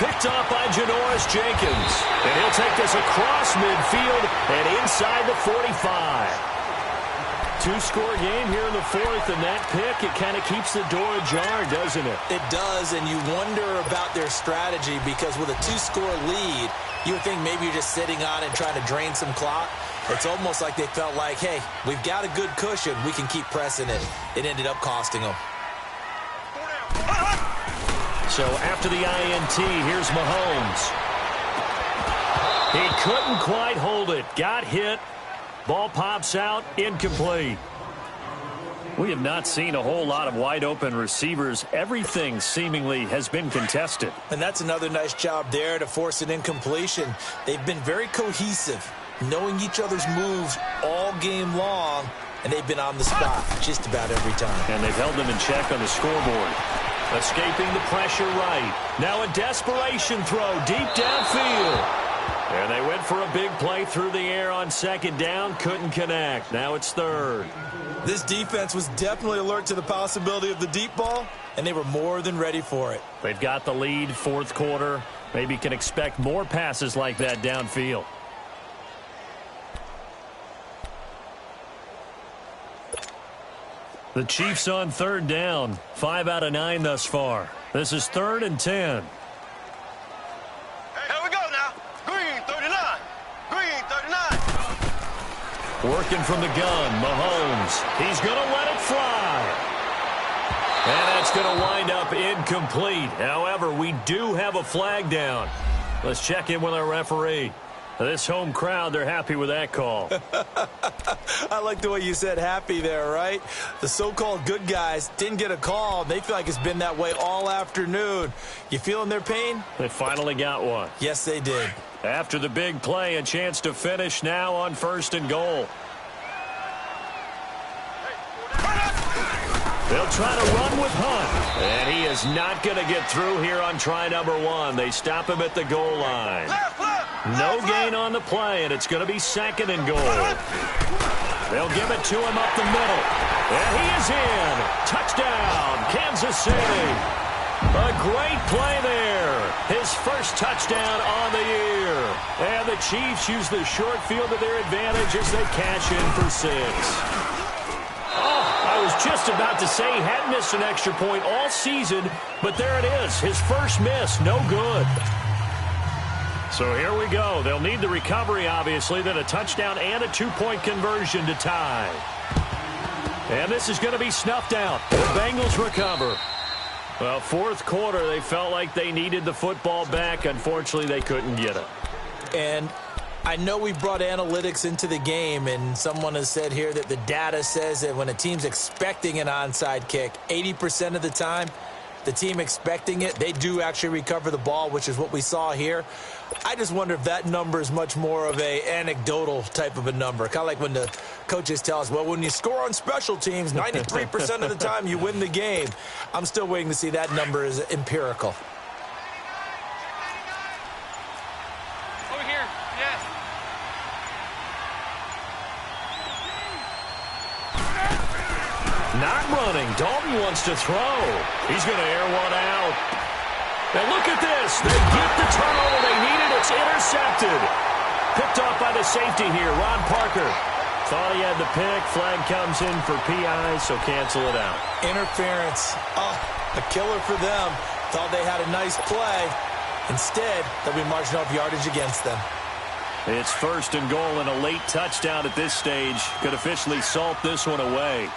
Picked off by Janoris Jenkins. And he'll take this across midfield and inside the 45. 2-score game here in the 4th, and that pick, it kind of keeps the door ajar, doesn't it? It does, and you wonder about their strategy because with a 2-score lead, you would think maybe you're just sitting on it and trying to drain some clock. It's almost like they felt like, hey, we've got a good cushion. We can keep pressing it. It ended up costing them. So after the INT, here's Mahomes. He couldn't quite hold it. Got hit. Ball pops out. Incomplete. We have not seen a whole lot of wide-open receivers. Everything seemingly has been contested. And that's another nice job there to force an incompletion. They've been very cohesive, knowing each other's moves all game long, and they've been on the spot just about every time. And they've held them in check on the scoreboard. Escaping the pressure right. Now a desperation throw deep downfield. And they went for a big play through the air on second down. Couldn't connect. Now it's third. This defense was definitely alert to the possibility of the deep ball, and they were more than ready for it. They've got the lead, fourth quarter. Maybe can expect more passes like that downfield. The Chiefs on third down. 5 out of 9 thus far. This is 3rd and 10. Here we go now. Green 39. Green 39. Working from the gun, Mahomes. He's going to let it fly. And that's going to wind up incomplete. However, we do have a flag down. Let's check in with our referee. This home crowd, they're happy with that call. I like the way you said happy there, right? The so-called good guys didn't get a call. They feel like it's been that way all afternoon. You feeling their pain? They finally got one. Yes, they did. After the big play, a chance to finish now on 1st and goal. They'll try to run with Hunt. And he is not going to get through here on try number 1. They stop him at the goal line. No gain on the play, and it's going to be 2nd and goal. They'll give it to him up the middle. And he is in. Touchdown, Kansas City. A great play there. His first touchdown on the year. And the Chiefs use the short field to their advantage as they cash in for 6. I was just about to say he hadn't missed an extra point all season, but there it is. His first miss, no good. So here we go. They'll need the recovery, obviously, then a touchdown and a 2-point conversion to tie. And this is going to be snuffed out. The Bengals recover. Well, fourth quarter, they felt like they needed the football back. Unfortunately, they couldn't get it. And I know we brought analytics into the game, and someone has said here that the data says that when a team's expecting an onside kick, 80% of the time, the team expecting it, they do actually recover the ball, which is what we saw here. I just wonder if that number is much more of a anecdotal type of a number. Kind of like when the coaches tell us, well, when you score on special teams, 93% of the time you win the game. I'm still waiting to see that number is empirical. Over here. Yes. Not running. Dalton wants to throw. He's going to air one out. And look at this. They get the turnover they needed. It's intercepted. Picked off by the safety here, Ron Parker. Thought he had the pick. Flag comes in for PI, so cancel it out. Interference. Oh, a killer for them. Thought they had a nice play. Instead, they'll be marching off yardage against them. It's 1st and goal, and a late touchdown at this stage could officially salt this one away.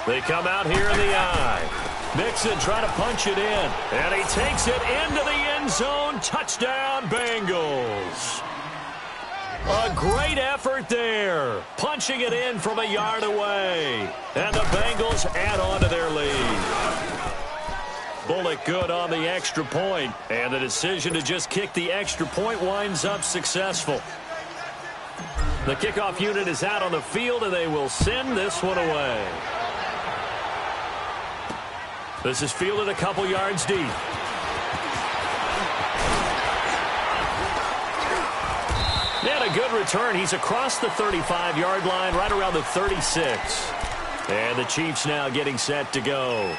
They come out here in the eye. Mixon trying to punch it in. And he takes it into the end zone. Touchdown, Bengals. A great effort there. Punching it in from a yard away. And the Bengals add on to their lead. Bullock good on the extra point. And the decision to just kick the extra point winds up successful. The kickoff unit is out on the field, and they will send this one away. This is fielded a couple yards deep. And a good return. He's across the 35-yard line, right around the 36. And the Chiefs now getting set to go.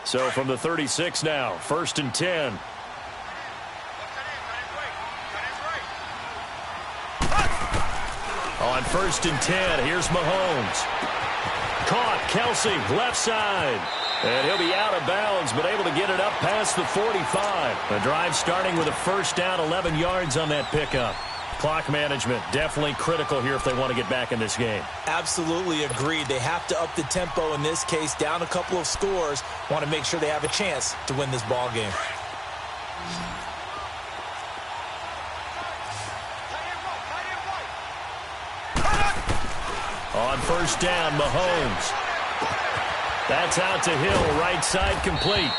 So from the 36 now, 1st and 10. On 1st and 10, here's Mahomes. Caught, Kelsey, left side. And he'll be out of bounds, but able to get it up past the 45. The drive starting with a first down, 11 yards on that pickup. Clock management, definitely critical here if they want to get back in this game. Absolutely agreed. They have to up the tempo in this case, down a couple of scores. Want to make sure they have a chance to win this ball game. On first down, Mahomes. That's out to Hill, right side complete.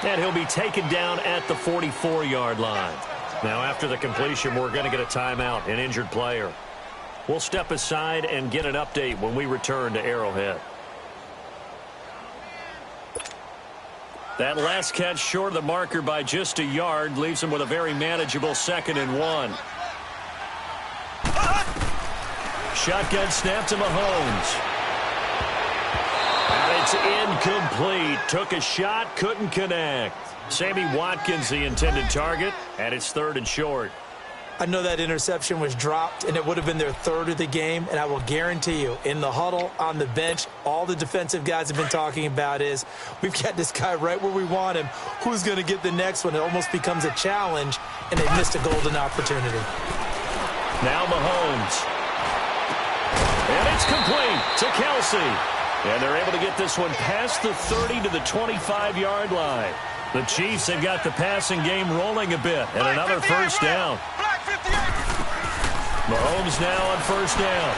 And he'll be taken down at the 44-yard line. Now, after the completion, we're going to get a timeout, an injured player. We'll step aside and get an update when we return to Arrowhead. That last catch short of the marker by just a yard leaves him with a very manageable 2nd and 1. Shotgun snap to Mahomes. And it's incomplete. Took a shot, couldn't connect. Sammy Watkins, the intended target, and it's 3rd and short. I know that interception was dropped, and it would have been their 3rd of the game, and I will guarantee you, in the huddle, on the bench, all the defensive guys have been talking about is, we've got this guy right where we want him. Who's going to get the next one? It almost becomes a challenge, and they missed a golden opportunity. Now Mahomes. And it's complete to Kelsey. And they're able to get this one past the 30 to the 25-yard line. The Chiefs have got the passing game rolling a bit, and another first down. Mahomes now on first down.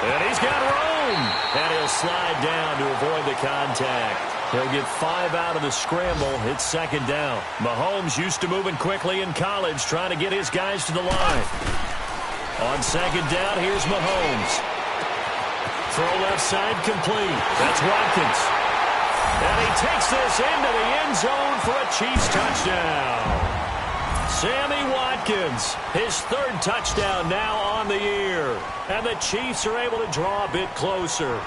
And he's got room. And he'll slide down to avoid the contact. He'll get 5 out of the scramble. It's 2nd down. Mahomes used to moving quickly in college, trying to get his guys to the line. On 2nd down, here's Mahomes. Throw left side complete. That's Watkins. And he takes this into the end zone for a Chiefs touchdown. Sammy Watkins, his 3rd touchdown now on the year. And the Chiefs are able to draw a bit closer.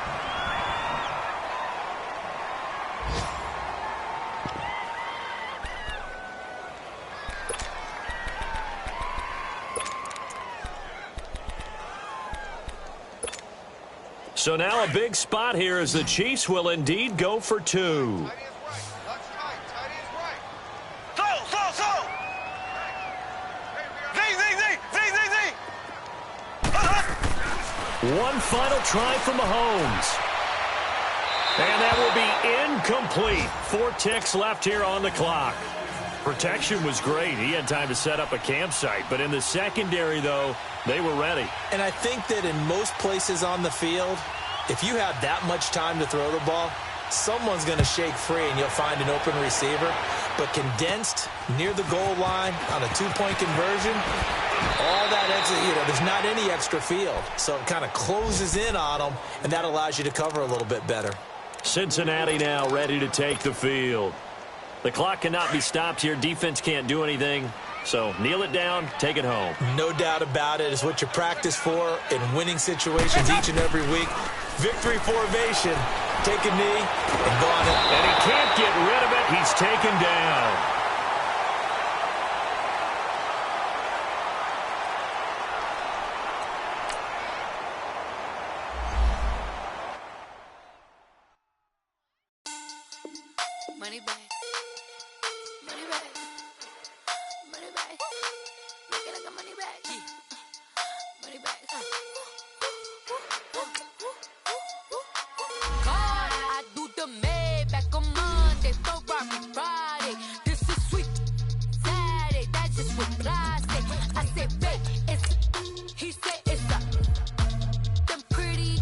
So now a big spot here as the Chiefs will indeed go for 2. One final try for Mahomes. And that will be incomplete. 4 ticks left here on the clock. Protection was great. He had time to set up a campsite. But in the secondary, though, they were ready. And I think that in most places on the field, if you have that much time to throw the ball, someone's going to shake free and you'll find an open receiver. But condensed near the goal line on a 2-point conversion, all that extra, there's not any extra field. So it kind of closes in on them, and that allows you to cover a little bit better. Cincinnati now ready to take the field. The clock cannot be stopped here. Defense can't do anything. So kneel it down, take it home. No doubt about it. It's what you practice for in winning situations each and every week. Victory formation. Take a knee and go on it. And he can't get rid of it. He's taken down. Money back. Money back. Money back. Make it like a money back. Money back. God, I do the Maybach on Monday, Ferrari Friday. This is sweet Saturday. That's just what I say. I say, babe, it's. He said it's a. Them pretty.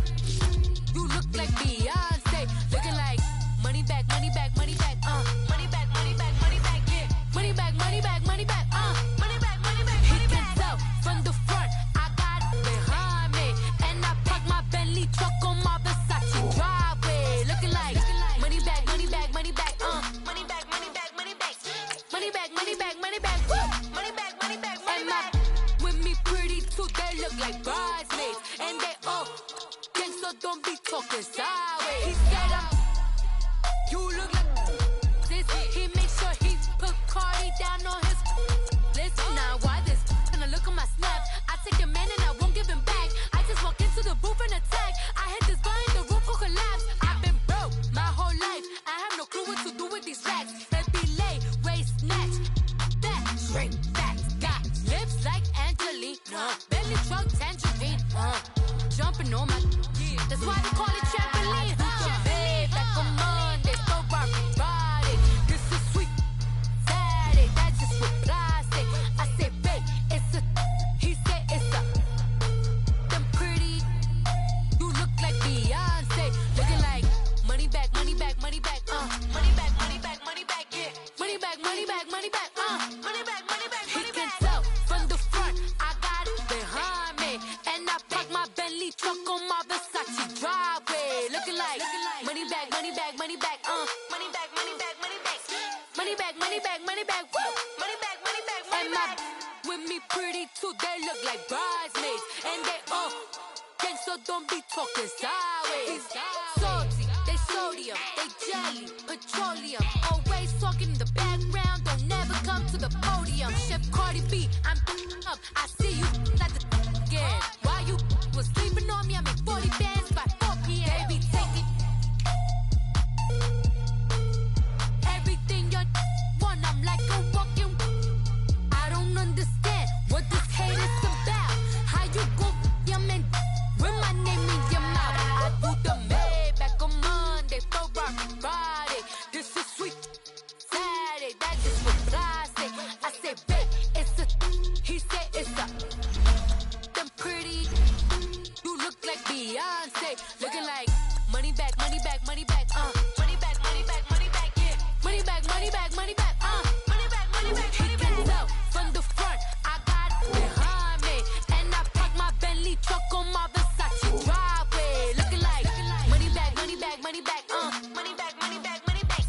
You look like Beyonce. Looking like money back, money back, money back. Money back, money back, money back. Yeah. Money back, money back, money back. Money back, money back, money back. He can tell from the front. I got it behind me. And I park my Bentley truck on my Versace driveway. Looking like money back, money back, money back. Money back, money back, money back. Money back, money back, money back. Money back, money back, money back. With me pretty too, they look like bridesmaids. And they all gang, so don't be talking sideways. He said you look like this. He make sure he put Cardi down on his list. Now why this? Gonna look on my snap. I take a man and I won't give him back. I just walk into the booth and attack. I hit this guy in the roof will collapse. I've been back, money back, money back, money back, money back, money back. He can tell from the front, I got it behind me. And I park my Bentley truck on my Versace driveway. Looking like money back, money back, money back, money back, money back, money back. Money back, money back, money back, woo. Money back, money back, money back. With me pretty too, they look like bridesmaids. And they all gang, so don't be talking sideways. Salty, they sodium, they jelly, petroleum. Always talking in the background, don't never come to the podium. Chef Cardi B, I'm up, I see you at the again. While you was sleeping on me, I make 40 bands by 4 p.m. Baby, take it. Everything you want, I'm like a walking. I don't understand what this hate is about. How you go your man with my name in your mouth? I do the Maybach on Monday, for Friday. This is sweet Saturday, that is what I say. I say, babe, it's a. He said it's a. Them pretty. You look like Beyonce, looking like money back, money back, money back, money back, money back, money back, yeah. Money back, money back, money back, money back, money back. He can tell from the front, I got it behind me, and I park my Bentley truck on my Versace driveway. Looking like money back, money back, money back, money back, money back, money back,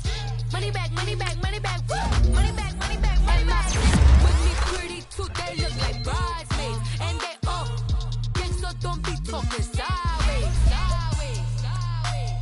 money back, money back, money back, woo. Money back, money back, money back. With me pretty too, they look like bridesmaids, and they all gang, so don't be talking sideways, sideways, sideways.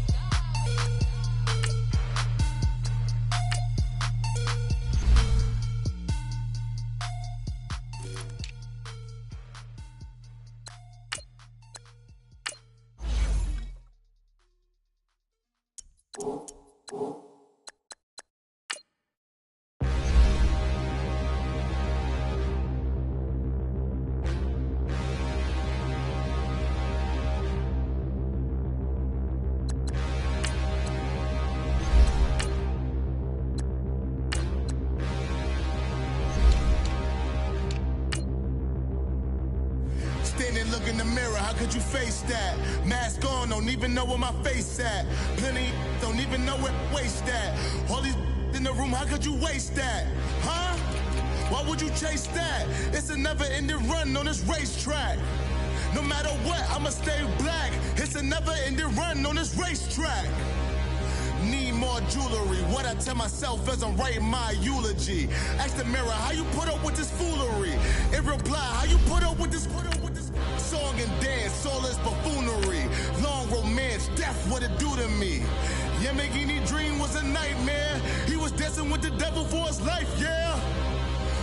Standing, look in the mirror, how could you face that? Mask on, don't even know where my face at. Plenty, don't even know where waste at. All these in the room, how could you waste that? Huh? Why would you chase that? It's a never-ending run on this racetrack. No matter what, I'ma stay black. It's a never-ending run on this racetrack. Need more jewelry. What I tell myself as I'm writing my eulogy. Ask the mirror, how you put up with this foolery? It reply, how you put up with this song and dance, all this buffoonery. Long romance, death, what it do to me? Yamagini dream was a nightmare. He was dancing with the devil for his life, yeah.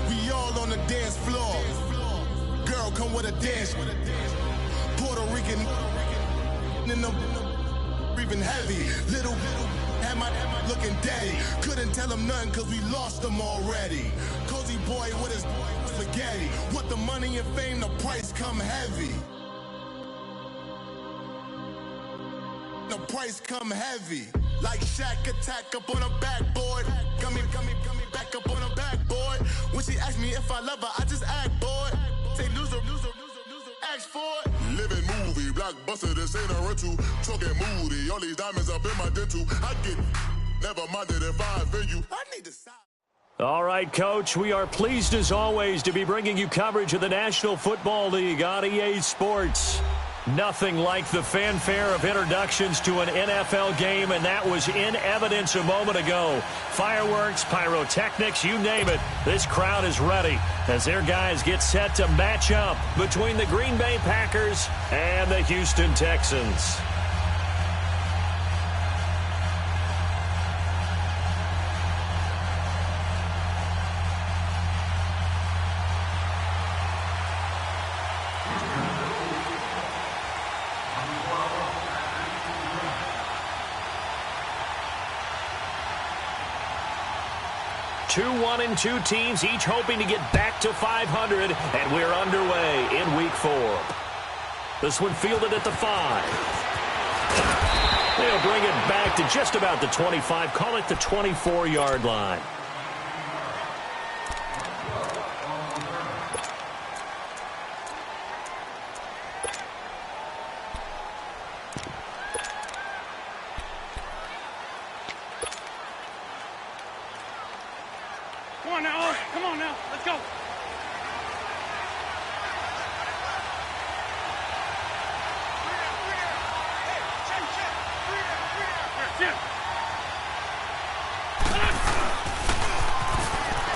We all on the dance floor. Girl, come with a dance. Puerto Rican in the breathing heavy. Little had my looking daddy. Couldn't tell him nothing cause we lost him already. Cozy boy with his spaghetti. What the money and fame, the price come heavy. The price come heavy. Like Shaq attack up on a backboard. Coming back up on a backboard. When she asked me if I love her, I just act bored. Say loser, ask for it. Living movie, blockbuster, this ain't a rental. Talking moody, all these diamonds up in my dental. I get never minded if I offend you. I need to stop. All right, Coach, we are pleased as always to be bringing you coverage of the National Football League on EA Sports. Nothing like the fanfare of introductions to an NFL game, and that was in evidence a moment ago. Fireworks, pyrotechnics, you name it. This crowd is ready as their guys get set to match up between the Green Bay Packers and the Houston Texans. Two 1-2 teams, each hoping to get back to 500, and we're underway in Week 4. This one fielded at the 5. They'll bring it back to just about the 25, call it the 24-yard line. Come on now, come on now, let's go.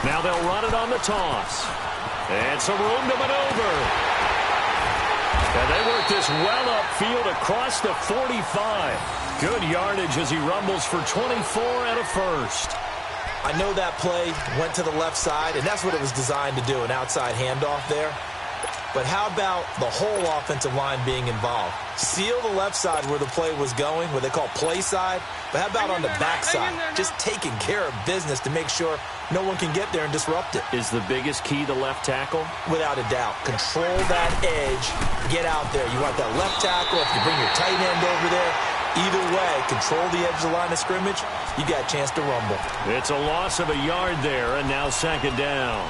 Now they'll run it on the toss. And some room to maneuver. And they work this well upfield across the 45. Good yardage as he rumbles for 24 and a first. I know that play went to the left side, and that's what it was designed to do, an outside handoff there. But how about the whole offensive line being involved? Seal the left side where the play was going, what they call play side. But how about on the back side? Just taking care of business to make sure no one can get there and disrupt it. Is the biggest key the left tackle? Without a doubt. Control that edge. Get out there. You want that left tackle. If you bring your tight end over there, either way, control the edge of the line of scrimmage, you got a chance to rumble. It's a loss of a yard there, and now second down.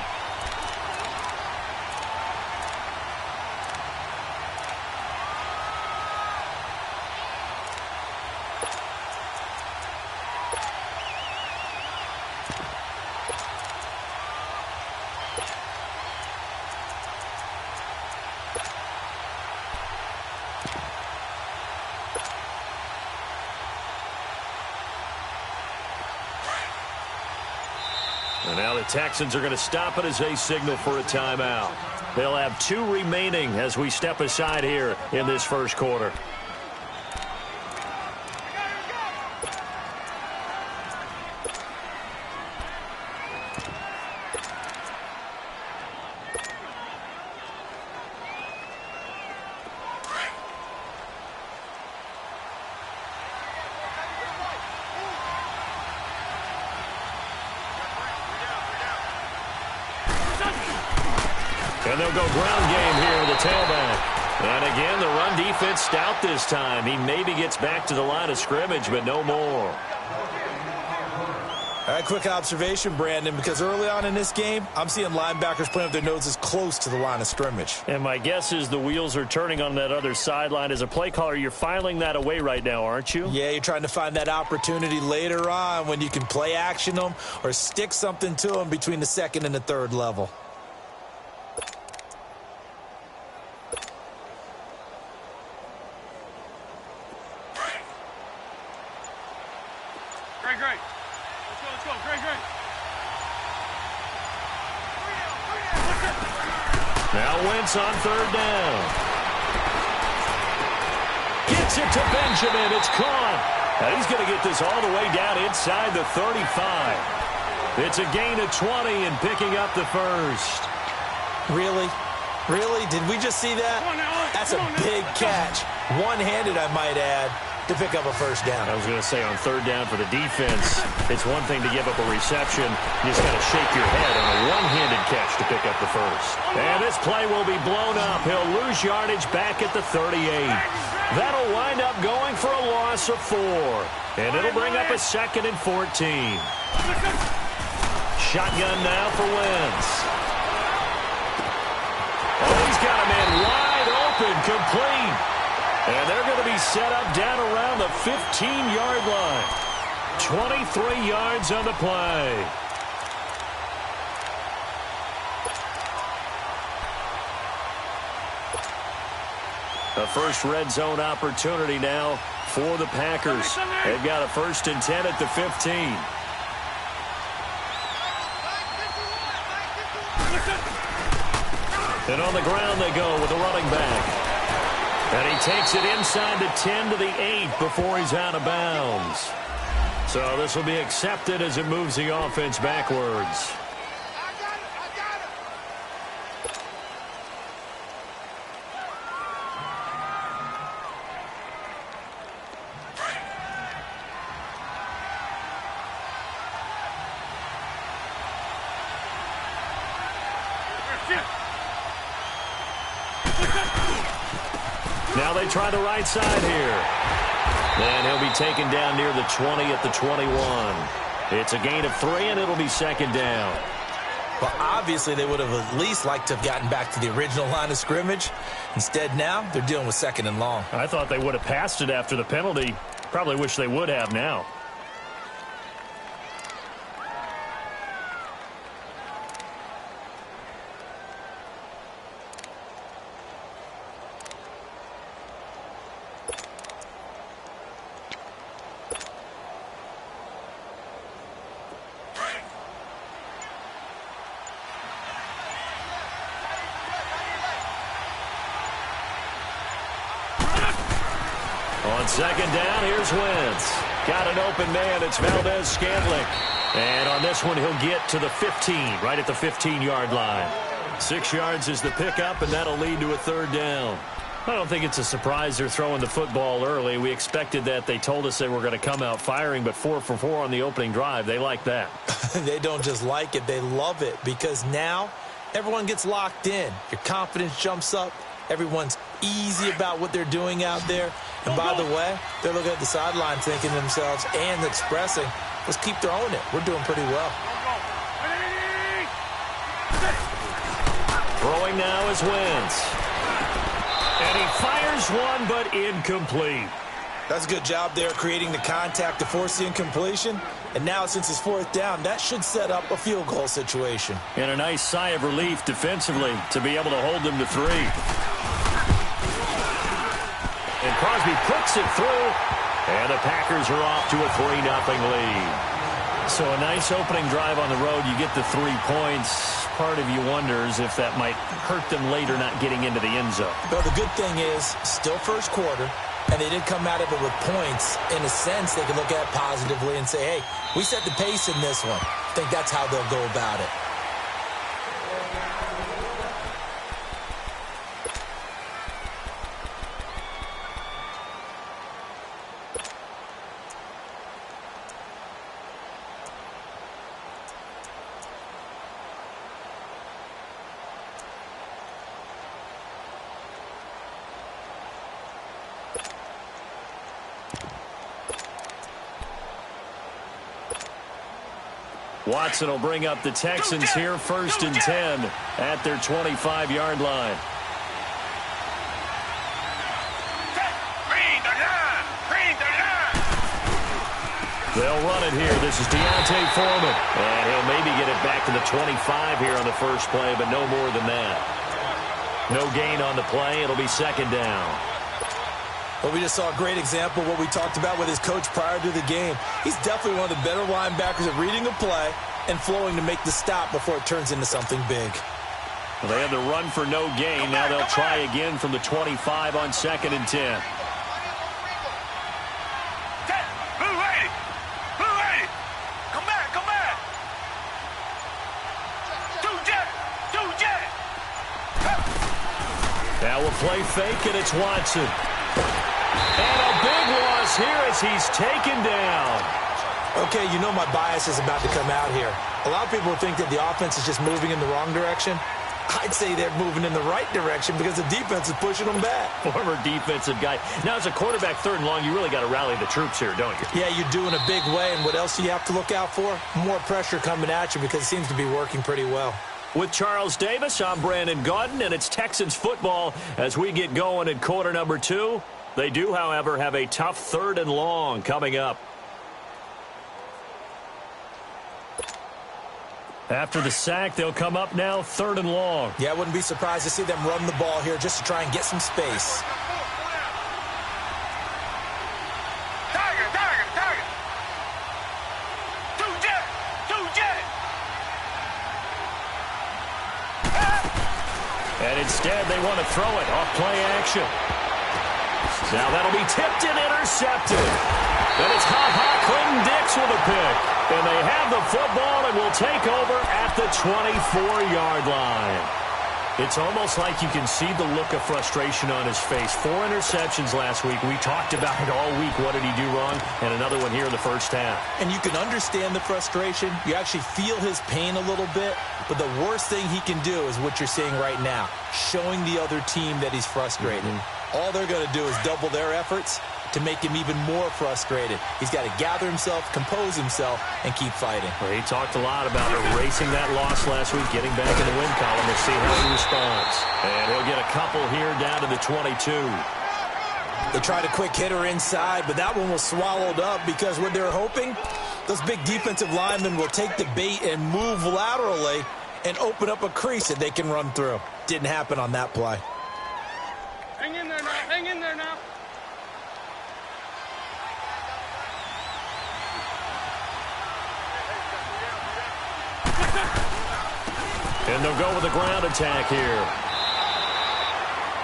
And now the Texans are going to stop it as they signal for a timeout. They'll have 2 remaining as we step aside here in this first quarter. And they'll go ground game here with the tailback. And again, the run defense stout this time. He maybe gets back to the line of scrimmage, but no more. All right, quick observation, Brandon, because early on in this game, I'm seeing linebackers playing with their noses close to the line of scrimmage. And my guess is the wheels are turning on that other sideline. As a play caller, you're filing that away right now, aren't you? Yeah, you're trying to find that opportunity later on when you can play action them or stick something to them between the second and the third level. Great. Let's go. Great. Now Wentz on third down. Gets it to Benjamin. It's caught. And he's going to get this all the way down inside the 35. It's a gain of 20 and picking up the first. Really? Did we just see that? That's a big catch. One-handed, I might add, to pick up a first down. I was going to say on third down for the defense, it's one thing to give up a reception. You just got to shake your head on a one-handed catch to pick up the first. And this play will be blown up. He'll lose yardage back at the 38. That'll wind up going for a loss of 4. And it'll bring up a 2nd and 14. Shotgun now for Wentz. Oh, he's got a man wide open, complete. And they're going to be set up down around the 15-yard line. 23 yards on the play. A first red zone opportunity now for the Packers. They've got a 1st and 10 at the 15. And on the ground they go with the running back. And he takes it inside the 10 to the 8 before he's out of bounds. So this will be accepted as it moves the offense backwards. Now they try the right side here. And he'll be taken down near the 20 at the 21. It's a gain of 3, and it'll be 2nd down. Well, obviously they would have at least liked to have gotten back to the original line of scrimmage. Instead, now they're dealing with 2nd and long. I thought they would have passed it after the penalty. Probably wish they would have now. On second down, here's Wentz. Got an open man. It's Valdez-Scantling. And on this one, he'll get to the 15, right at the 15-yard line. 6 yards is the pickup, and that'll lead to a third down. I don't think it's a surprise they're throwing the football early. We expected that. They told us they were going to come out firing, but 4 for 4 on the opening drive. They like that. They don't just like it. They love it because now everyone gets locked in. Your confidence jumps up. Everyone's easy about what they're doing out there. And by the way, they're looking at the sideline thinking to themselves and expressing, let's keep throwing it. We're doing pretty well. Throwing now is Wentz. And he fires one, but incomplete. That's a good job there creating the contact to force the incompletion. And now, since it's 4th down, that should set up a field goal situation. And a nice sigh of relief defensively to be able to hold them to 3. And Crosby puts it through. And the Packers are off to a 3-0 lead. So a nice opening drive on the road. You get the 3 points. Part of you wonders if that might hurt them later not getting into the end zone. But the good thing is, still first quarter, and they did come out of it with points. In a sense, they can look at it positively and say, hey, we set the pace in this one. I think that's how they'll go about it. Watson will bring up the Texans here, 1st and 10 at their 25-yard line. They'll run it here. This is Deontay Foreman. And he'll maybe get it back to the 25 here on the first play, but no more than that. No gain on the play. It'll be 2nd down. Well, we just saw a great example of what we talked about with his coach prior to the game. He's definitely one of the better linebackers at reading a play and flowing to make the stop before it turns into something big. Well, they had to run for no gain. Now they'll try again from the 25 on 2nd and 10. Now we'll play fake, and it's Watson. And a big loss here as he's taken down. Okay, you know my bias is about to come out here. A lot of people think that the offense is just moving in the wrong direction. I'd say they're moving in the right direction because the defense is pushing them back. Former defensive guy. Now, as a quarterback 3rd and long, you really got to rally the troops here, don't you? Yeah, you do in a big way. And what else do you have to look out for? More pressure coming at you because it seems to be working pretty well. With Charles Davis, I'm Brandon Gaudin, and it's Texans football as we get going in quarter number 2. They do, however, have a tough 3rd and long coming up. After the sack, they'll come up now 3rd and long. Yeah, I wouldn't be surprised to see them run the ball here just to try and get some space. And instead, they want to throw it off play action. Now that'll be tipped and intercepted. And it's Clinton-Dix with a pick. And they have the football and will take over at the 24-yard line. It's almost like you can see the look of frustration on his face. 4 interceptions last week. We talked about it all week. What did he do wrong? And another one here in the first half. And you can understand the frustration. You actually feel his pain a little bit. But the worst thing he can do is what you're seeing right now, showing the other team that he's frustrated. All they're going to do is double their efforts to make him even more frustrated. He's got to gather himself, compose himself, and keep fighting. Well, he talked a lot about erasing that loss last week, getting back in the win column. We'll see how he responds. And he'll get a couple here down to the 22. They tried a quick hitter inside, but that one was swallowed up because what they're hoping, those big defensive linemen will take the bait and move laterally and open up a crease that they can run through. Didn't happen on that play. Hang in there now. Hang in there now. And they'll go with a ground attack here.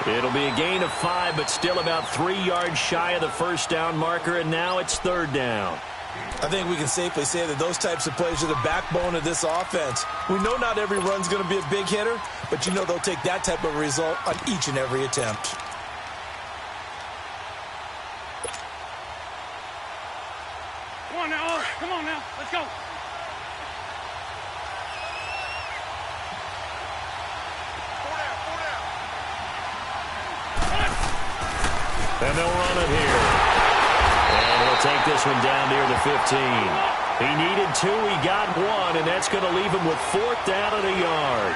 It'll be a gain of 5, but still about 3 yards shy of the first down marker, and now it's third down. I think we can safely say that those types of plays are the backbone of this offense. We know not every run's going to be a big hitter, but you know they'll take that type of result on each and every attempt. Come on now. Come on now. Let's go. And they'll run it here. And he'll take this one down near the 15. He needed 2, he got 1, and that's going to leave him with 4th down and a yard.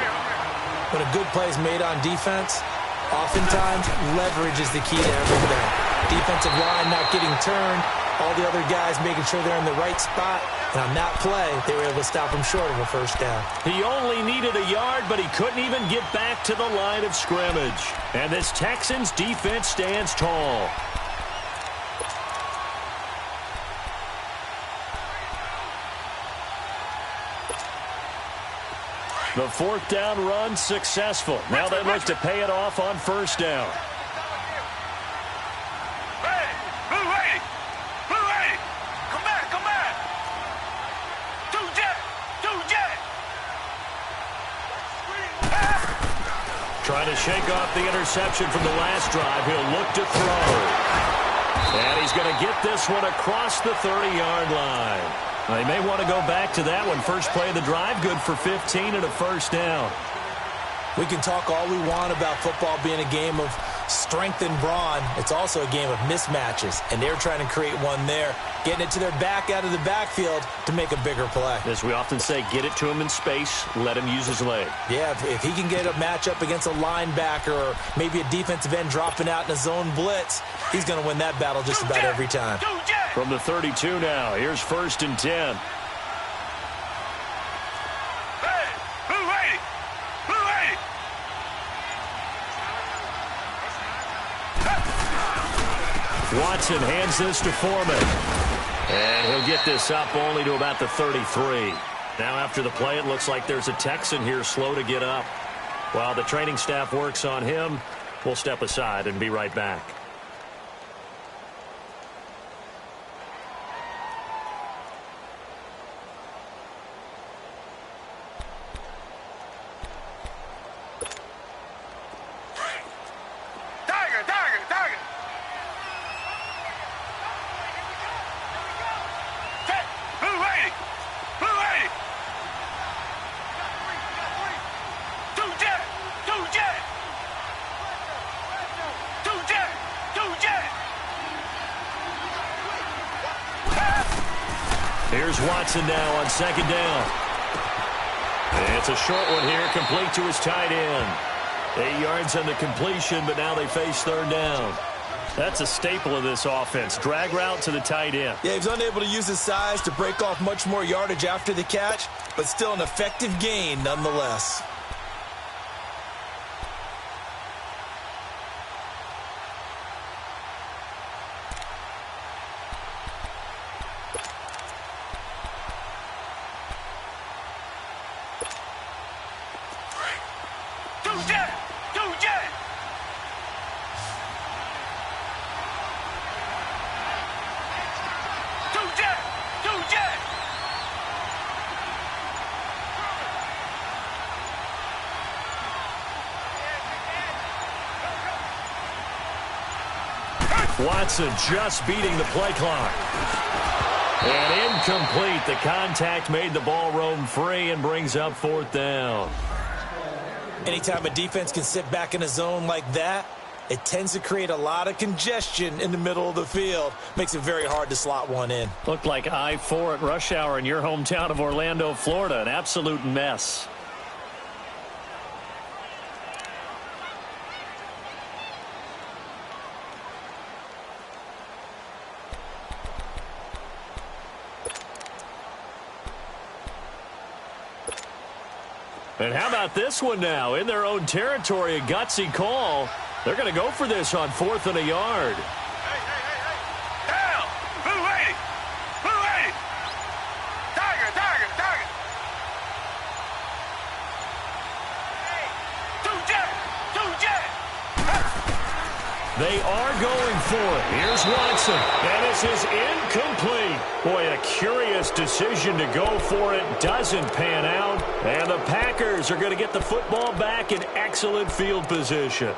When a good play is made on defense, oftentimes leverage is the key to everything. Defensive line not getting turned, all the other guys making sure they're in the right spot, and on that play, they were able to stop him short of a first down. He only needed a yard, but he couldn't even get back to the line of scrimmage. And this Texans defense stands tall. The 4th down run successful. Now they look to pay it off on first down. Trying to shake off the interception from the last drive. He'll look to throw. And he's going to get this one across the 30-yard line. They may want to go back to that one. First play of the drive, good for 15 and a first down. We can talk all we want about football being a game of strength and brawn. It's also a game of mismatches, and they're trying to create one there, getting it to their back out of the backfield to make a bigger play. As we often say, get it to him in space, let him use his leg. Yeah, if he can get a matchup against a linebacker or maybe a defensive end dropping out in a zone blitz, he's going to win that battle just about every time. From the 32 now, here's 1st and 10. Watson hands this to Foreman. And he'll get this up only to about the 33. Now after the play, it looks like there's a Texan here slow to get up. While the training staff works on him, we'll step aside and be right back. Here's Watson now on 2nd down. And it's a short one here, complete to his tight end. 8 yards on the completion, but now they face 3rd down. That's a staple of this offense. Drag route to the tight end. Yeah, he's unable to use his size to break off much more yardage after the catch, but still an effective gain nonetheless. Watson just beating the play clock. And incomplete. The contact made the ball roam free and brings up 4th down. Anytime a defense can sit back in a zone like that, it tends to create a lot of congestion in the middle of the field. Makes it very hard to slot one in. Looked like I-4 at rush hour in your hometown of Orlando, Florida. An absolute mess. And how about this one now? In their own territory, a gutsy call. They're going to go for this on 4th and a yard. Hey! Down! Blue 80! Blue 80! Tiger! Two jet! They are going for it. Here's Watson. And this is incomplete. Boy, a curious decision to go for it. Doesn't pan out. And the Packers are going to get the football back in excellent field position.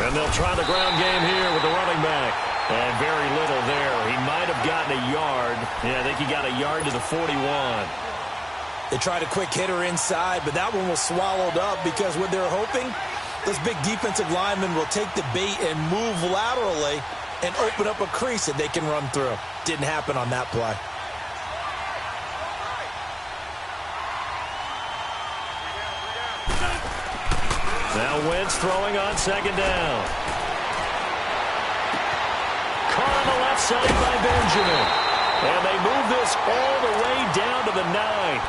And they'll try the ground game here with the running back. And very little there. He might have gotten a yard. Yeah, I think he got a yard to the 41. They tried a quick hitter inside, but that one was swallowed up because what they're hoping, those big defensive linemen will take the bait and move laterally and open up a crease that they can run through. Didn't happen on that play. Now Wentz throwing on second down. Caught on the left side by Benjamin. And they move this all the way down to the 9.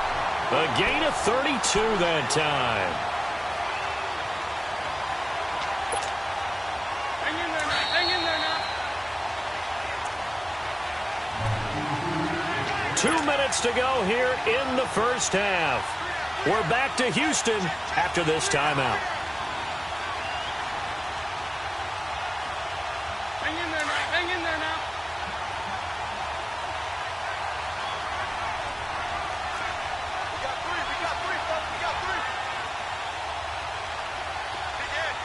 A gain of 32 that time. Hang in there now. Hang in there now. 2 minutes to go here in the first half. We're back to Houston after this timeout. Hang in there now. Hang in there now. We got three, folks. We got three. Dig in.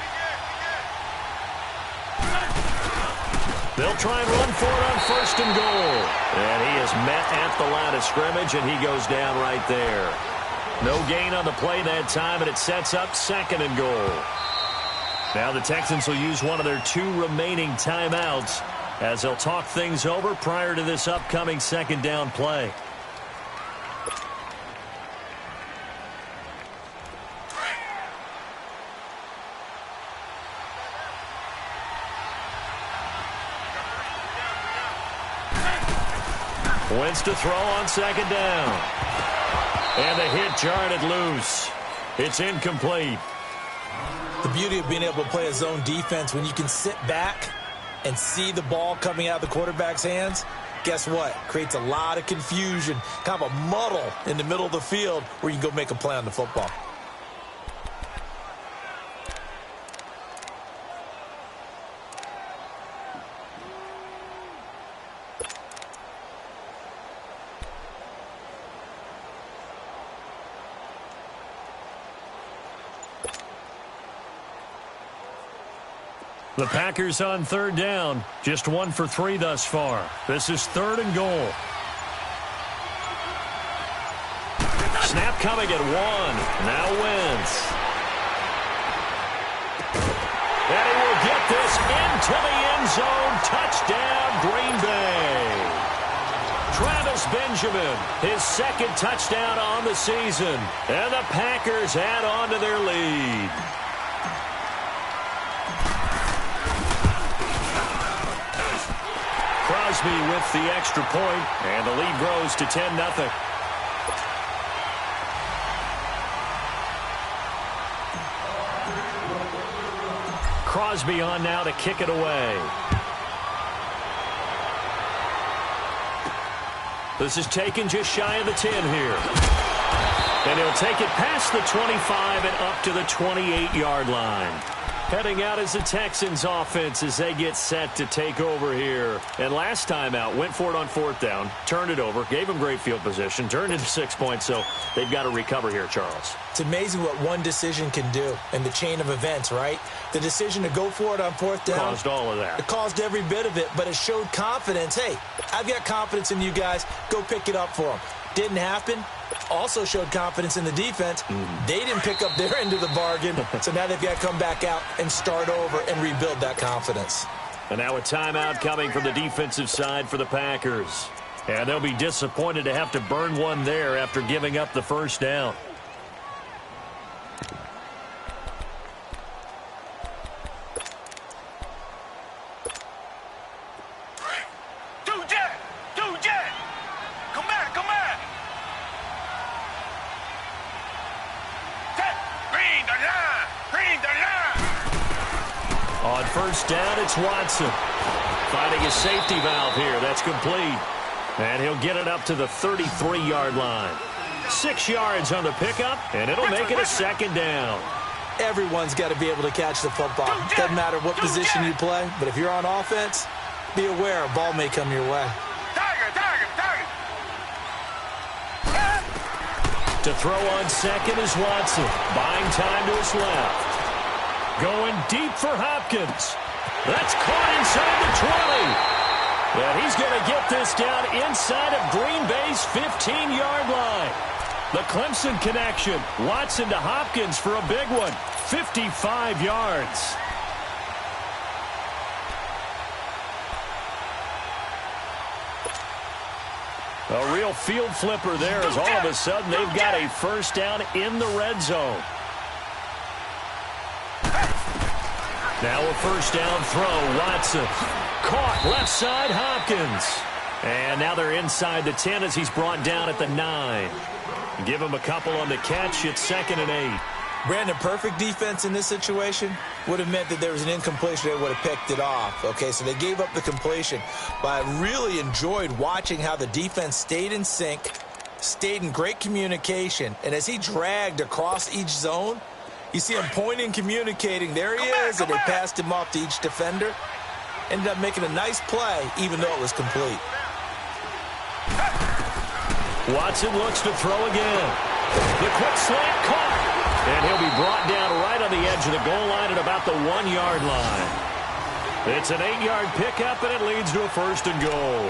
They'll try and run for it on first and goal. And he is met at the line of scrimmage, and he goes down right there. No gain on the play that time, and it sets up second and goal. Now the Texans will use one of their 2 remaining timeouts as they'll talk things over prior to this upcoming second down play. Wentz to throw on second down. And the hit jarred it loose. It's incomplete. The beauty of being able to play a zone defense when you can sit back and see the ball coming out of the quarterback's hands, guess what? Creates a lot of confusion, kind of a muddle in the middle of the field where you can go make a play on the football. The Packers on third down. Just 1 for 3 thus far. This is third and goal. Snap coming at 1. Now Wentz. And he will get this into the end zone. Touchdown, Green Bay. Travis Benjamin, his second touchdown on the season. And the Packers add on to their lead. Crosby with the extra point, and the lead grows to 10-0. Crosby on now to kick it away. This is taken just shy of the 10 here. And he'll take it past the 25 and up to the 28-yard line. Heading out is the Texans offense as they get set to take over here. And last time out, went for it on fourth down, turned it over, gave them great field position, turned into 6 points, so they've got to recover here, Charles. It's amazing what one decision can do in the chain of events, right? The decision to go for it on fourth down. Caused all of that. It caused every bit of it, but it showed confidence. Hey, I've got confidence in you guys. Go pick it up for them. Didn't happen. Also showed confidence in the defense. They didn't pick up their end of the bargain, so now they've got to come back out and start over and rebuild that confidence. And now a timeout coming from the defensive side for the Packers. And they'll be disappointed to have to burn one there after giving up the first down. first down, it's Watson. Finding his safety valve here. That's complete. And he'll get it up to the 33-yard line. 6 yards on the pickup, and it'll make it a second down. Everyone's got to be able to catch the football. Doesn't matter what position you play, but if you're on offense, be aware a ball may come your way. To throw on second is Watson. Buying time to his left. Going deep for Hopkins. That's caught inside the 20. And he's going to get this down inside of Green Bay's 15-yard line. The Clemson connection. Watson to Hopkins for a big one. 55 yards. A real field flipper there as all of a sudden they've got a first down in the red zone. Now a first down throw. Watson. Caught left side Hopkins. And now they're inside the 10 as he's brought down at the 9. Give him a couple on the catch. It's 2nd and 8. Brandon, perfect defense in this situation would have meant that there was an incompletion. They would have picked it off. Okay, so they gave up the completion. But I really enjoyed watching how the defense stayed in sync, stayed in great communication. And as he dragged across each zone, you see him pointing, communicating. There he is, and they passed him off to each defender. Ended up making a nice play, even though it was complete. Watson looks to throw again. The quick slant caught. And he'll be brought down right on the edge of the goal line at about the 1-yard line. It's an 8-yard pickup, and it leads to a 1st and goal.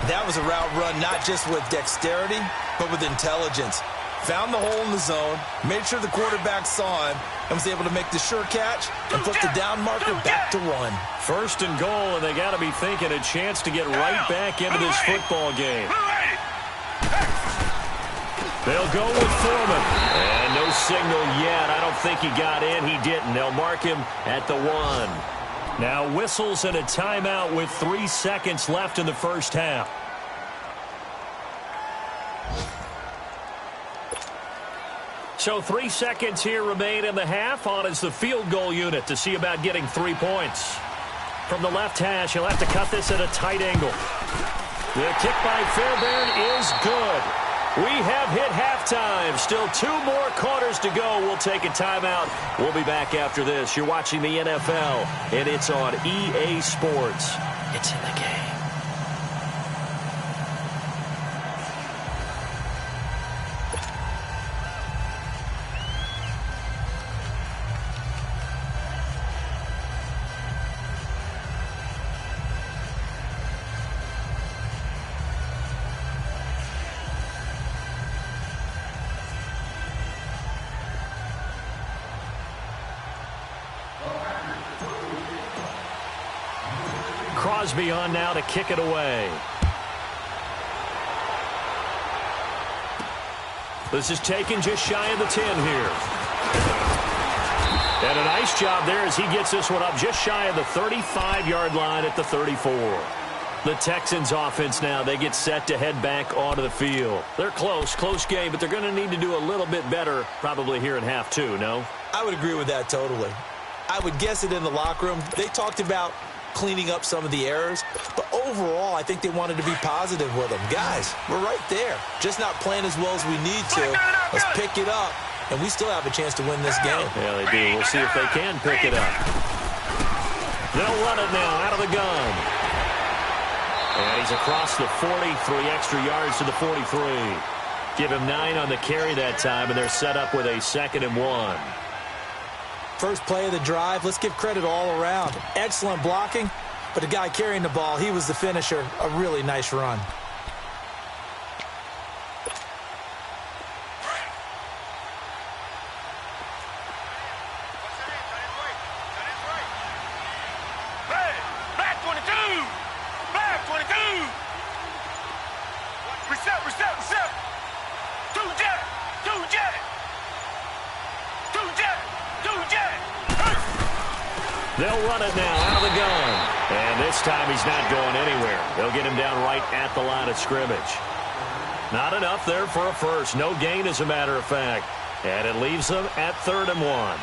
That was a route run not just with dexterity, but with intelligence. Found the hole in the zone, made sure the quarterback saw him, and was able to make the sure catch and put the down marker back to 1. 1st and goal, and they got to be thinking a chance to get right back into this football game. They'll go with Foreman. And no signal yet. I don't think he got in. He didn't. They'll mark him at the 1. Now whistles and a timeout with 3 seconds left in the first half. So 3 seconds here remain in the half. On is the field goal unit to see about getting 3 points. From the left hash, he'll have to cut this at a tight angle. The kick by Fairbairn is good. We have hit halftime. Still 2 more quarters to go. We'll take a timeout. We'll be back after this. You're watching the NFL, and it's on EA Sports. It's in the game. Crosby on now to kick it away. This is taken just shy of the 10 here. And a nice job there as he gets this one up just shy of the 35-yard line at the 34. The Texans offense now, they get set to head back onto the field. They're close game, but they're going to need to do a little bit better probably here in half 2, no? I would agree with that totally. I would guess it in the locker room. They talked about cleaning up some of the errors, but overall I think they wanted to be positive with them. Guys, we're right there, just not playing as well as we need to. Let's pick it up, and we still have a chance to win this game. Yeah, they do. We'll see if they can pick it up. They'll run it now out of the gun, and he's across the 40, 3 extra yards to the 43. Give him 9 on the carry that time, and they're set up with a 2nd and 1. First play of the drive, let's give credit all around. Excellent blocking, but the guy carrying the ball, he was the finisher. A really nice run. Black 22! Black 22! Reset! 2 jet! 2 jet! 2 jet! 2 jet! They'll run it now out of the gun. And this time he's not going anywhere. They'll get him down right at the line of scrimmage. Not enough there for a first. No gain, as a matter of fact. And it leaves them at 3rd and 1.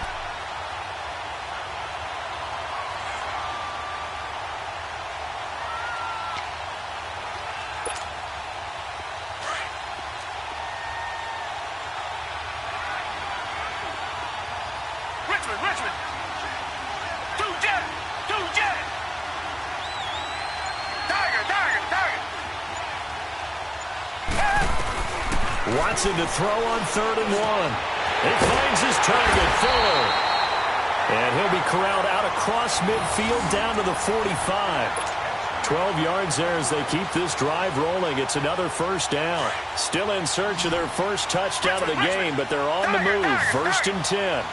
Watson to throw on 3rd and 1. He finds his target, Fuller. And he'll be corralled out across midfield down to the 45. 12 yards there as they keep this drive rolling. It's another first down. Still in search of their first touchdown of the game, but they're on the move. 1st and 10.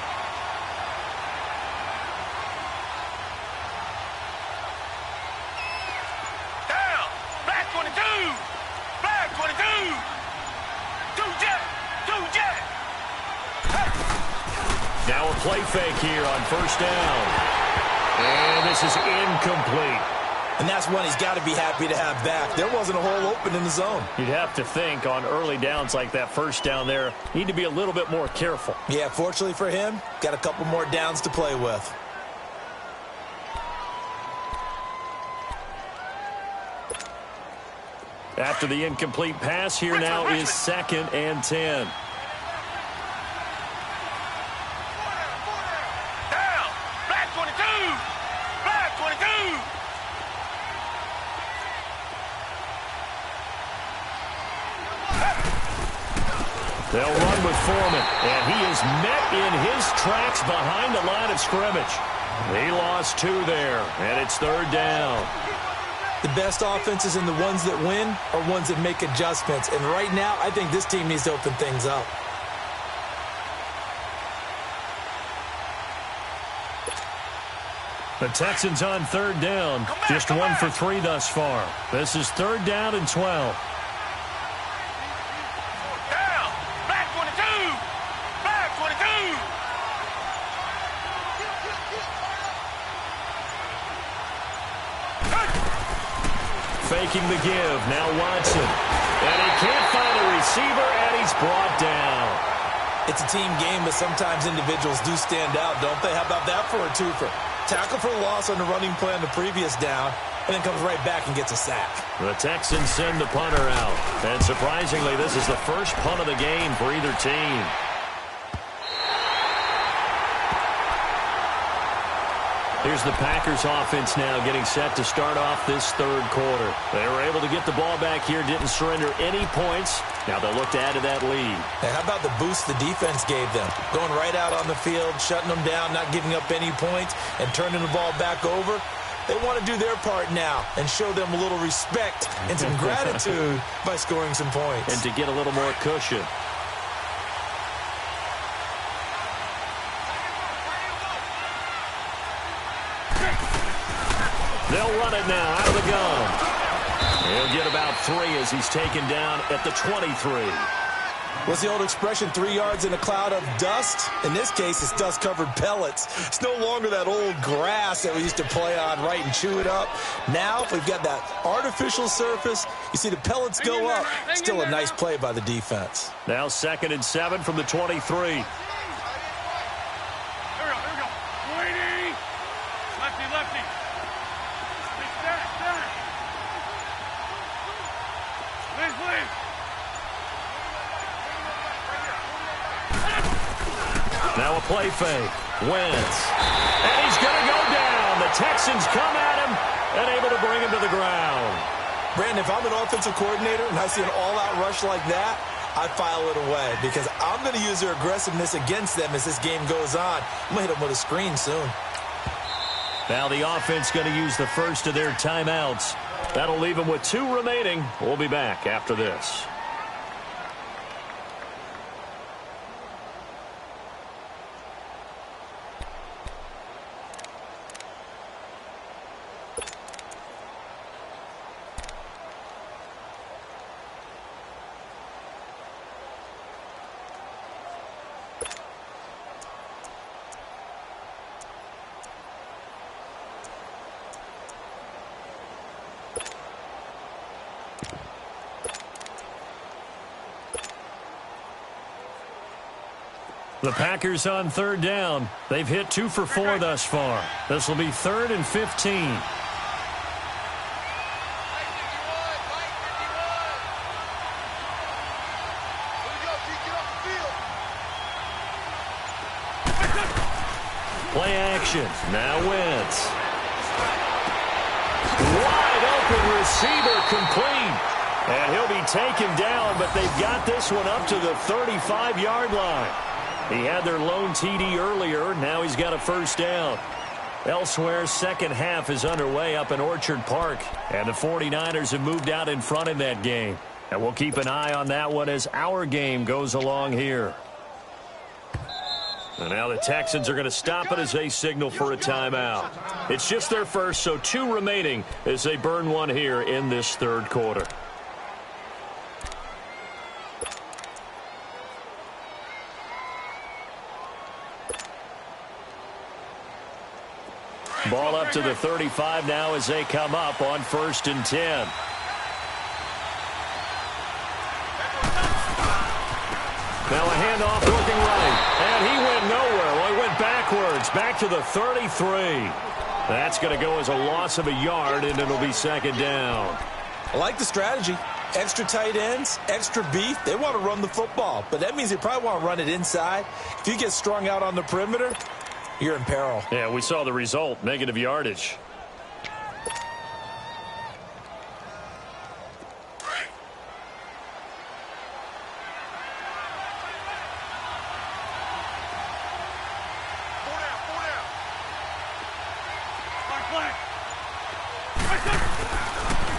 Down. Flag 22. Flag 22. Two jet. Now a play fake here on 1st down. And this is incomplete. And that's one he's got to be happy to have back. There wasn't a hole open in the zone. You'd have to think on early downs like that 1st down there, need to be a little bit more careful. Yeah, fortunately for him, got a couple more downs to play with. After the incomplete pass, here now is 2nd and 10. Down. Flag 22. Flag 22. They'll run with Foreman, and he is met in his tracks behind the line of scrimmage. He lost 2 there, and it's 3rd down. The best offenses and the ones that win are ones that make adjustments. And right now, I think this team needs to open things up. The Texans on 3rd down. Just 1 for 3 thus far. This is 3rd down and 12. Down. Flag 22. Flag 22. Faking the give. Now Watson. And he can't find a receiver, and he's brought down. It's a team game, but sometimes individuals do stand out, don't they? How about that for a twofer? Tackle for loss on the running play on the previous down, and then comes right back and gets a sack. The Texans send the punter out. And surprisingly, this is the first punt of the game for either team. Here's the Packers offense now getting set to start off this 3rd quarter. They were able to get the ball back here, didn't surrender any points. Now they'll look to add to that lead. And how about the boost the defense gave them? Going right out on the field, shutting them down, not giving up any points, and turning the ball back over. They want to do their part now and show them a little respect and some gratitude by scoring some points. And to get a little more cushion. They'll run it now out of the gun. He'll get about 3 as he's taken down at the 23. What's the old expression, 3 yards in a cloud of dust? In this case, it's dust-covered pellets. It's no longer that old grass that we used to play on, right, and chew it up. Now we've got that artificial surface. You see the pellets go up. Still a nice play by the defense. Now 2nd and 7 from the 23. Here we go. Waiting. Lefty. Stack. Please. Now a play fake. Wentz. And he's going to go down. The Texans come at him and able to bring him to the ground. Brandon, if I'm an offensive coordinator and I see an all-out rush like that, I file it away because I'm going to use their aggressiveness against them as this game goes on. I'm going to hit them with a screen soon. Now the offense going to use the first of their timeouts. That'll leave them with 2 remaining. We'll be back after this. The Packers on 3rd down. They've hit 2 for 4 thus far. This will be 3rd and 15. Play action. Now Wentz. Wide open receiver complete. And he'll be taken down, but they've got this one up to the 35-yard line. He had their lone TD earlier. Now he's got a first down. Elsewhere, second half is underway up in Orchard Park. And the 49ers have moved out in front in that game. And we'll keep an eye on that one as our game goes along here. And now the Texans are going to stop it as they signal for a timeout. It's just their first, so 2 remaining as they burn one here in this third quarter. Ball up to the 35 now as they come up on 1st and 10. Now a handoff looking right. And he went nowhere. Well, he went backwards. Back to the 33. That's going to go as a loss of a yard, and it'll be second down. I like the strategy. Extra tight ends, extra beef. They want to run the football, but that means they probably want to run it inside. If you get strung out on the perimeter, you're in peril. Yeah, we saw the result, negative yardage.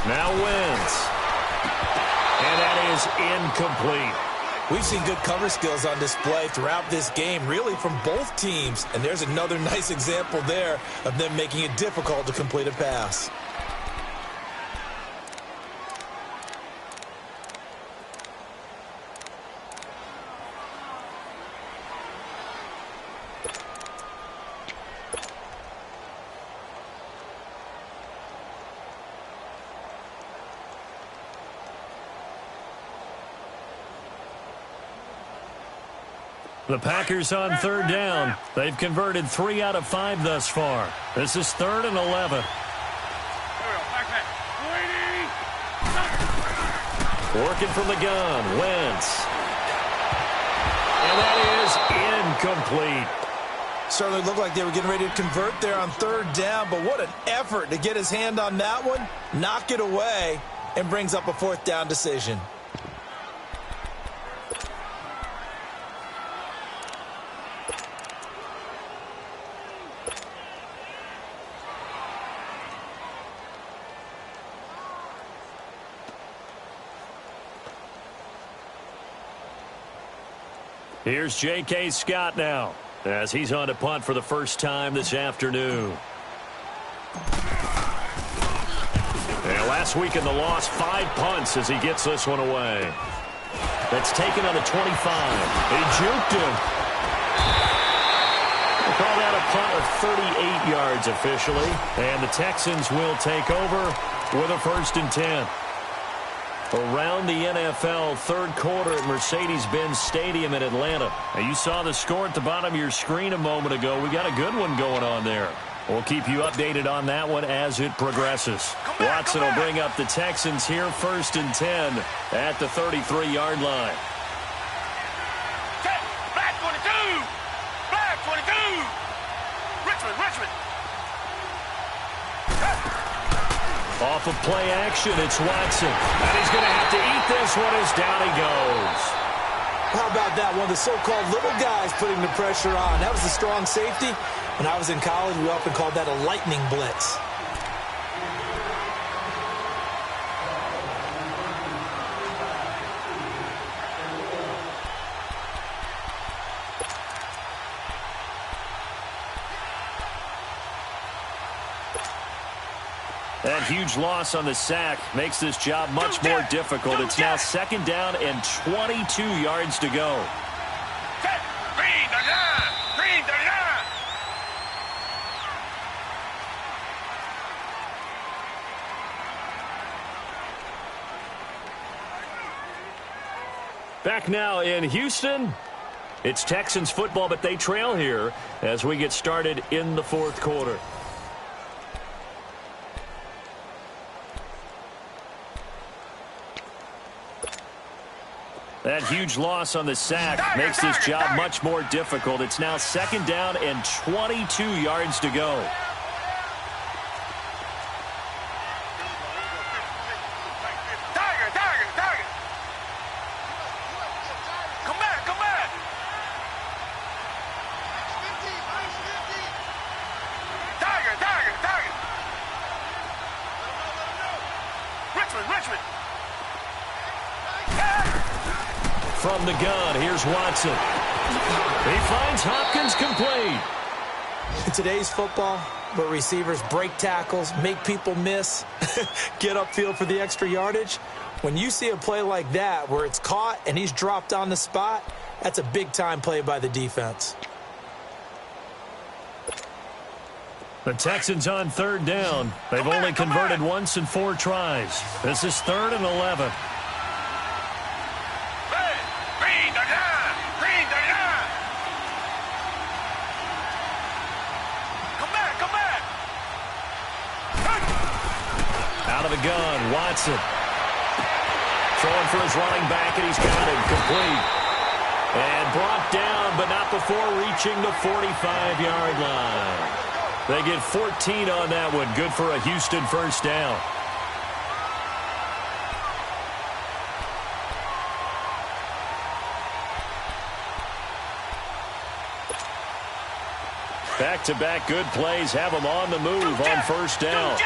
Now wins. And that is incomplete. We've seen good cover skills on display throughout this game, really from both teams. And there's another nice example there of them making it difficult to complete a pass. The Packers on 3rd down. They've converted 3 out of 5 thus far. This is 3rd and 11. Working from the gun, Wentz. And that is incomplete. Certainly looked like they were getting ready to convert there on 3rd down, but what an effort to get his hand on that one, knock it away, and brings up a 4th down decision. Here's J.K. Scott now as he's on to punt for the first time this afternoon. And last week in the loss, 5 punts as he gets this one away. That's taken on the 25. He juked him. We'll call that a punt of 38 yards officially. And the Texans will take over with a 1st and 10. Around the NFL, 3rd quarter at Mercedes-Benz Stadium in Atlanta. Now, you saw the score at the bottom of your screen a moment ago. We got a good one going on there. We'll keep you updated on that one as it progresses. Watson will bring up the Texans here, 1st and 10 at the 33-yard line. Black 22! Black 22! Richmond! Off of play action, it's Watson. And he's going to have to eat this one as down he goes. How about that? One of the so-called little guys putting the pressure on. That was a strong safety. When I was in college, we often called that a lightning blitz. That huge loss on the sack makes this job much more difficult. It's now 2nd down and 22 yards to go. Green 39! Green 39! Back now in Houston. It's Texans football, but they trail here as we get started in the 4th quarter. That huge loss on the sack makes this job much more difficult. It's now 2nd down and 22 yards to go. Tiger! from the gun. Here's Watson. He finds Hopkins complete. In today's football, where receivers break tackles, make people miss, get upfield for the extra yardage, when you see a play like that where it's caught and he's dropped on the spot, that's a big-time play by the defense. The Texans on third down. They've only converted once in 4 tries. This is 3rd and 11. Out of the gun, Watson. Throwing for his running back, and he's got him complete. And brought down, but not before reaching the 45-yard line. They get 14 on that one. Good for a Houston first down. Back-to-back good plays have them on the move on first down.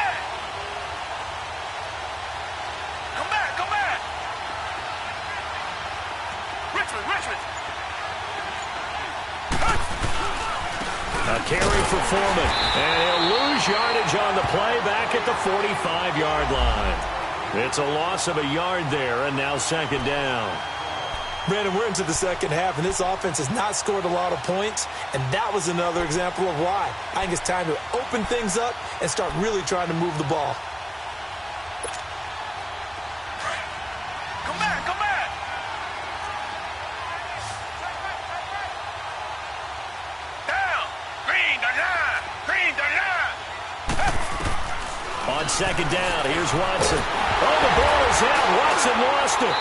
A carry for Foreman, and he'll lose yardage on the play back at the 45-yard line. It's a loss of a yard there, and now 2nd down. Brandon, we're into the second half, and this offense has not scored a lot of points, and that was another example of why. I think it's time to open things up and start really trying to move the ball. On 2nd down, here's Watson. Oh, the ball is out. Watson lost it.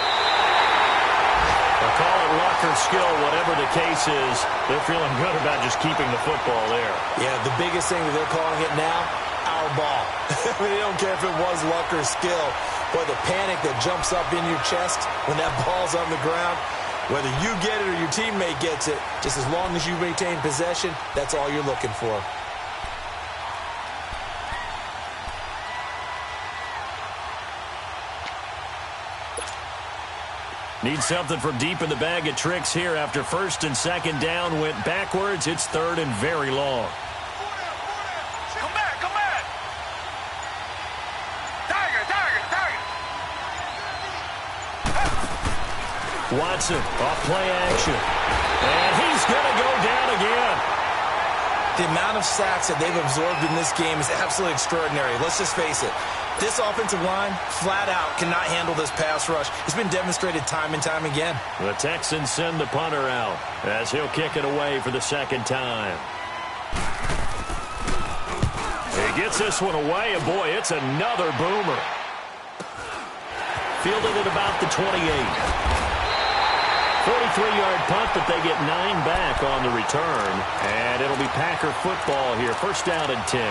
They'll call it luck or skill, whatever the case is. They're feeling good about just keeping the football there. Yeah, the biggest thing that they're calling it now, our ball. I mean, they don't care if it was luck or skill. Boy, the panic that jumps up in your chest when that ball's on the ground, whether you get it or your teammate gets it, just as long as you maintain possession, that's all you're looking for. Need something from deep in the bag of tricks here after 1st and 2nd down went backwards. It's 3rd and very long. Come back, come back. Tiger. Watson off play action. And he's going to go down again. The amount of sacks that they've absorbed in this game is absolutely extraordinary. Let's just face it. This offensive line, flat out, cannot handle this pass rush. It's been demonstrated time and time again. The Texans send the punter out as he'll kick it away for the 2nd time. He gets this one away, and boy, it's another boomer. Fielded at about the 28. 43-yard punt, but they get 9 back on the return. And it'll be Packer football here. 1st down and 10.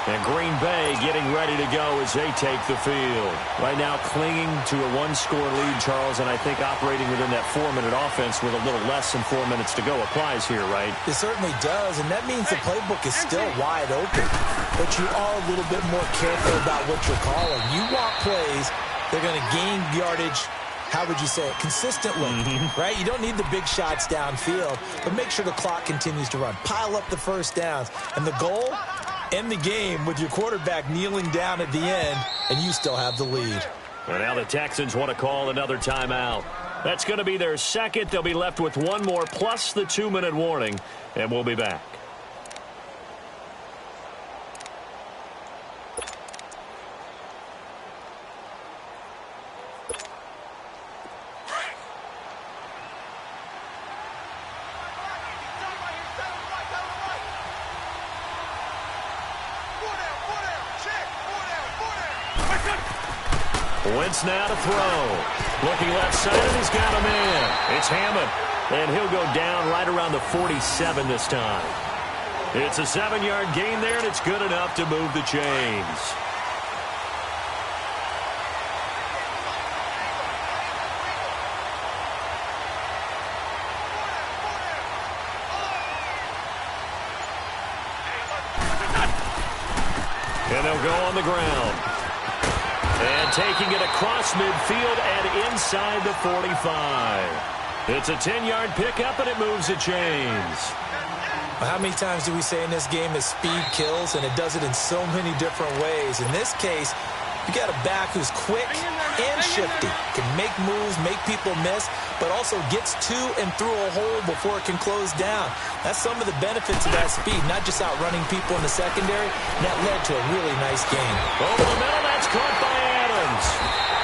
And Green Bay getting ready to go as they take the field. Right now clinging to a 1-score lead, Charles, and I think operating within that 4-minute offense with a little less than 4 minutes to go applies here, right? It certainly does, and that means the playbook is still wide open. But you are a little bit more careful about what you're calling. You want plays that are going to gain yardage, how would you say it, consistently, right? You don't need the big shots downfield, but make sure the clock continues to run. Pile up the first downs. And the goal, end the game with your quarterback kneeling down at the end, and you still have the lead. And now the Texans want to call another timeout. That's going to be their 2nd. They'll be left with 1 more plus the 2-minute warning, and we'll be back. Wentz now to throw. Looking left side, and he's got a man. It's Hammond, and he'll go down right around the 47 this time. It's a 7-yard gain there, and it's good enough to move the chains. And they'll go on the ground. And taking it across midfield and inside the 45. It's a 10-yard pickup, and it moves the chains. Well, how many times do we say in this game that speed kills, and it does it in so many different ways? In this case, you got a back who's quick and shifty, can make moves, make people miss, but also gets to and through a hole before it can close down. That's some of the benefits of that speed, not just outrunning people in the secondary. And that led to a really nice game. Over the middle, that's caught by Adams.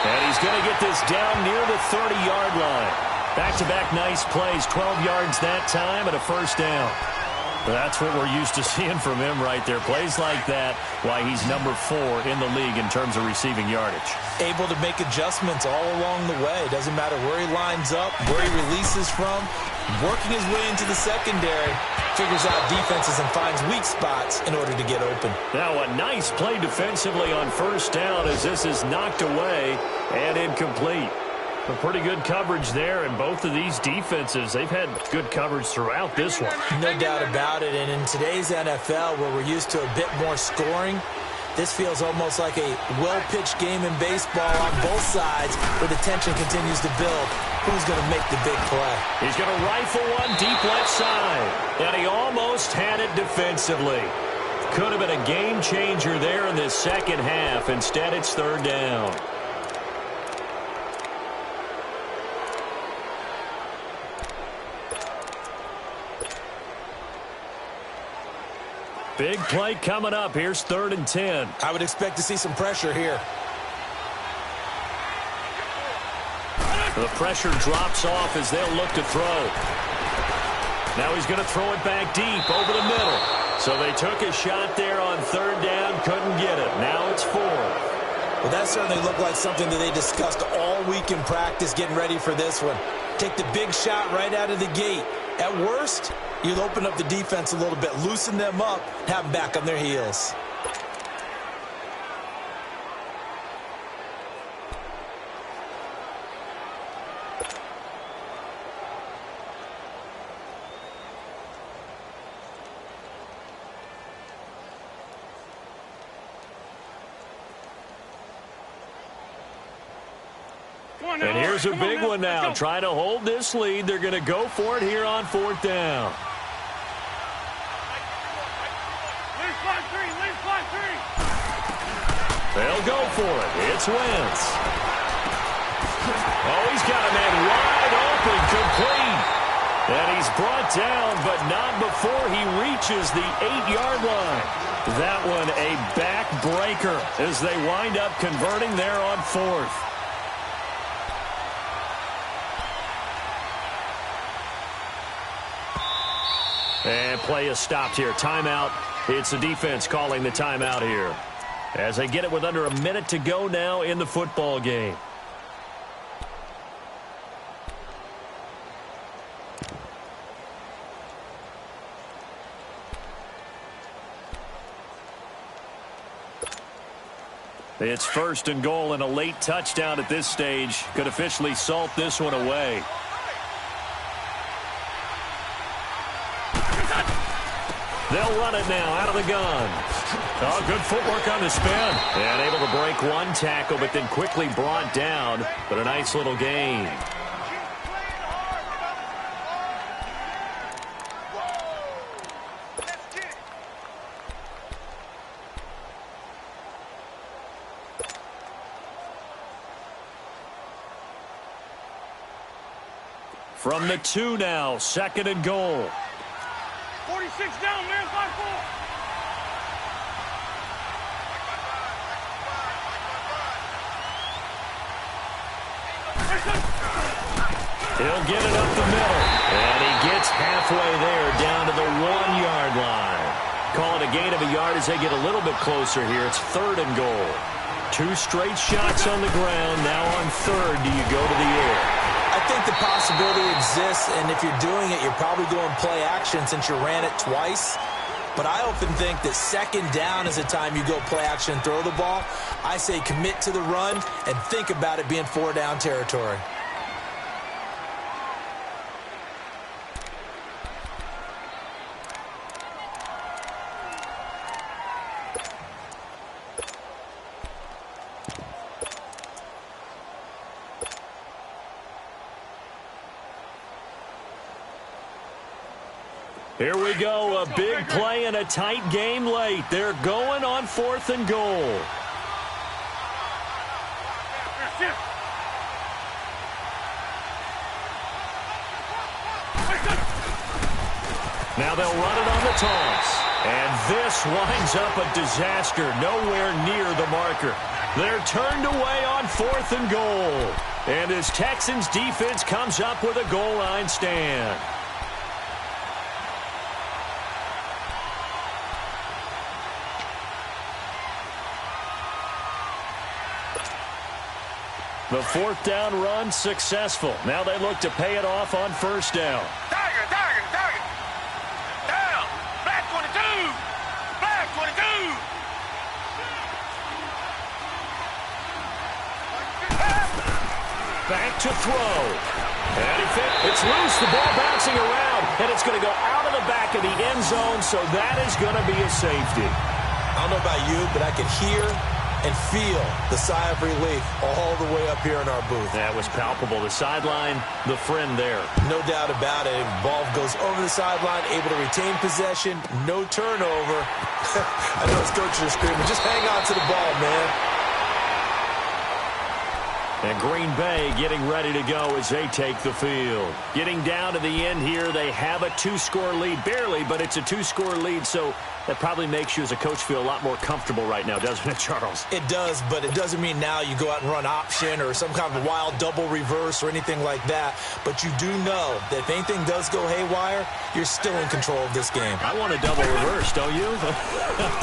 And he's going to get this down near the 30-yard line. Back-to-back nice plays, 12 yards that time and a first down. That's what we're used to seeing from him right there. Plays like that, why he's number 4 in the league in terms of receiving yardage. Able to make adjustments all along the way. Doesn't matter where he lines up, where he releases from. Working his way into the secondary, figures out defenses and finds weak spots in order to get open. Now a nice play defensively on first down as this is knocked away and incomplete. A pretty good coverage there, and both of these defenses, they've had good coverage throughout this one. No doubt about it, and in today's NFL, where we're used to a bit more scoring, this feels almost like a well-pitched game in baseball on both sides where the tension continues to build. Who's going to make the big play? He's going to rifle one deep left side, and he almost had it defensively. Could have been a game changer there in this second half. Instead, it's third down. Big play coming up. Here's 3rd and 10. I would expect to see some pressure here. The pressure drops off as they'll look to throw. Now he's going to throw it back deep over the middle. So they took a shot there on 3rd down, couldn't get it. Now it's 4th. Well, that certainly looked like something that they discussed all week in practice getting ready for this one. Take the big shot right out of the gate. At worst, you'll open up the defense a little bit, loosen them up, have them back on their heels. And here's a big one now. Trying to hold this lead. They're going to go for it here on 4th down. They'll go for it. It's Wentz. Oh, he's got a man wide open, complete. And he's brought down, but not before he reaches the 8-yard line. That one a backbreaker as they wind up converting there on 4th. And play is stopped here. Timeout. It's the defense calling the timeout here. As they get it with under a minute to go now in the football game. It's 1st and goal, and a late touchdown at this stage could officially salt this one away. They'll run it now out of the gun. Oh, good footwork on the spin. And able to break one tackle, but then quickly brought down. But a nice little gain. From the 2 now, 2nd and goal. 46 down, man, 5-4. He'll get it up the middle. And he gets halfway there down to the 1-yard line. Call it a gain of a yard as they get a little bit closer here. It's 3rd and goal. 2 straight shots on the ground. Now on 3rd, do you go to the air? I think the possibility exists, and if you're doing it, you're probably going play action since you ran it twice. But I often think that 2nd down is the time you go play action and throw the ball. I say commit to the run and think about it being 4-down territory. Here we go, a big play and a tight game late. They're going on 4th and goal. Now they'll run it on the toss. And this winds up a disaster, nowhere near the marker. They're turned away on 4th and goal. And as Texans defense comes up with a goal line stand. The 4th down run successful. Now they look to pay it off on 1st down. Tiger. Down. Black 22. Black 22. Back to throw. And it's loose. The ball bouncing around. And it's going to go out of the back of the end zone, so that is going to be a safety. I don't know about you, but I could hear and feel the sigh of relief all the way up here in our booth. That was palpable. The sideline, the friend there. No doubt about it. Ball goes over the sideline, able to retain possession, no turnover. I know his coaches are screaming, just hang on to the ball, man. And Green Bay getting ready to go as they take the field. Getting down to the end here, they have a 2-score lead. Barely, but it's a 2-score lead, so that probably makes you as a coach feel a lot more comfortable right now, doesn't it, Charles? It does, but it doesn't mean now you go out and run option or some kind of wild double reverse or anything like that. But you do know that if anything does go haywire, you're still in control of this game. I want a double reverse, don't you?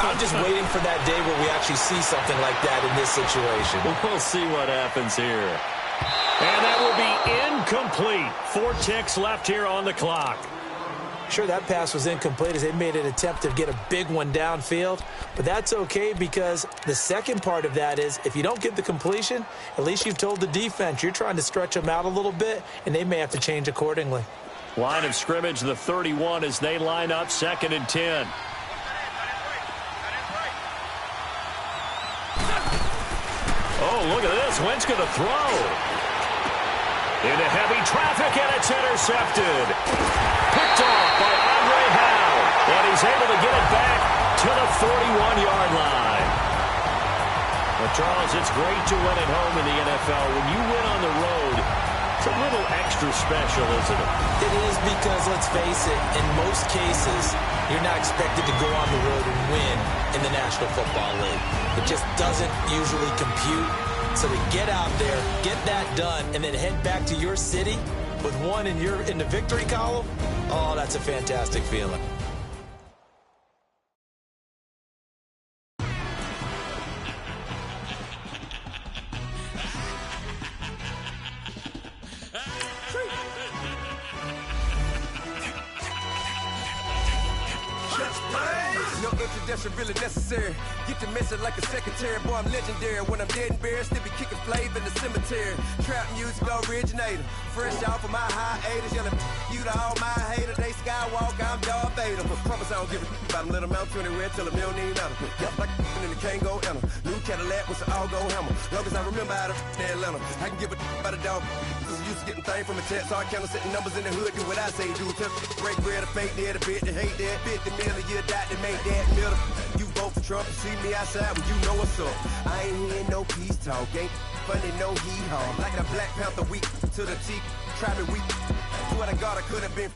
I'm just waiting for that day where we actually see something like that in this situation. We'll see what happens here. And that will be incomplete. 4 ticks left here on the clock. Sure, that pass was incomplete as they made an attempt to get a big one downfield. But that's okay because the second part of that is if you don't get the completion, at least you've told the defense you're trying to stretch them out a little bit, and they may have to change accordingly. Line of scrimmage, the 31 as they line up 2nd and 10. Oh, look at this. Wentz going to throw. Into heavy traffic, and it's intercepted. Picked off by Andre Howe. And he's able to get it back to the 41-yard line. Well, Charles, it's great to win at home in the NFL. When you win on the road, it's a little extra special, isn't it? It is because, let's face it, in most cases, you're not expected to go on the road and win in the National Football League. It just doesn't usually compute. So to get out there, get that done, and then head back to your city with one in the victory column, oh, that's a fantastic feeling. No introduction really necessary. Get the message like a secretary. Boy, I'm legendary. When I'm dead and buried, still be kicking flavor in the cemetery. Trap music originator. Fresh off of my hiatus. Yelling you to all my haters. They skywalk, I'm Darth Vader. Promise I don't give a about them. Let them out to anywhere till them don't need matter. Yep, like and they can't go enter. New Cadillac with an all-go hammer. Long as I remember how to Atlanta. I can give a about a dog. Used to getting things from a text. So I count setting numbers in the hood. Do what I say do. Tell break bread or fake dead. A bit to hate that. 50 million a year dot to make that middle. You vote for Trump, you see me outside when you know what's up. I ain't hearing no peace talk, ain't funny, no hee-haw. Like a Black Panther week to the teeth, try me weak. Swear to God I could have been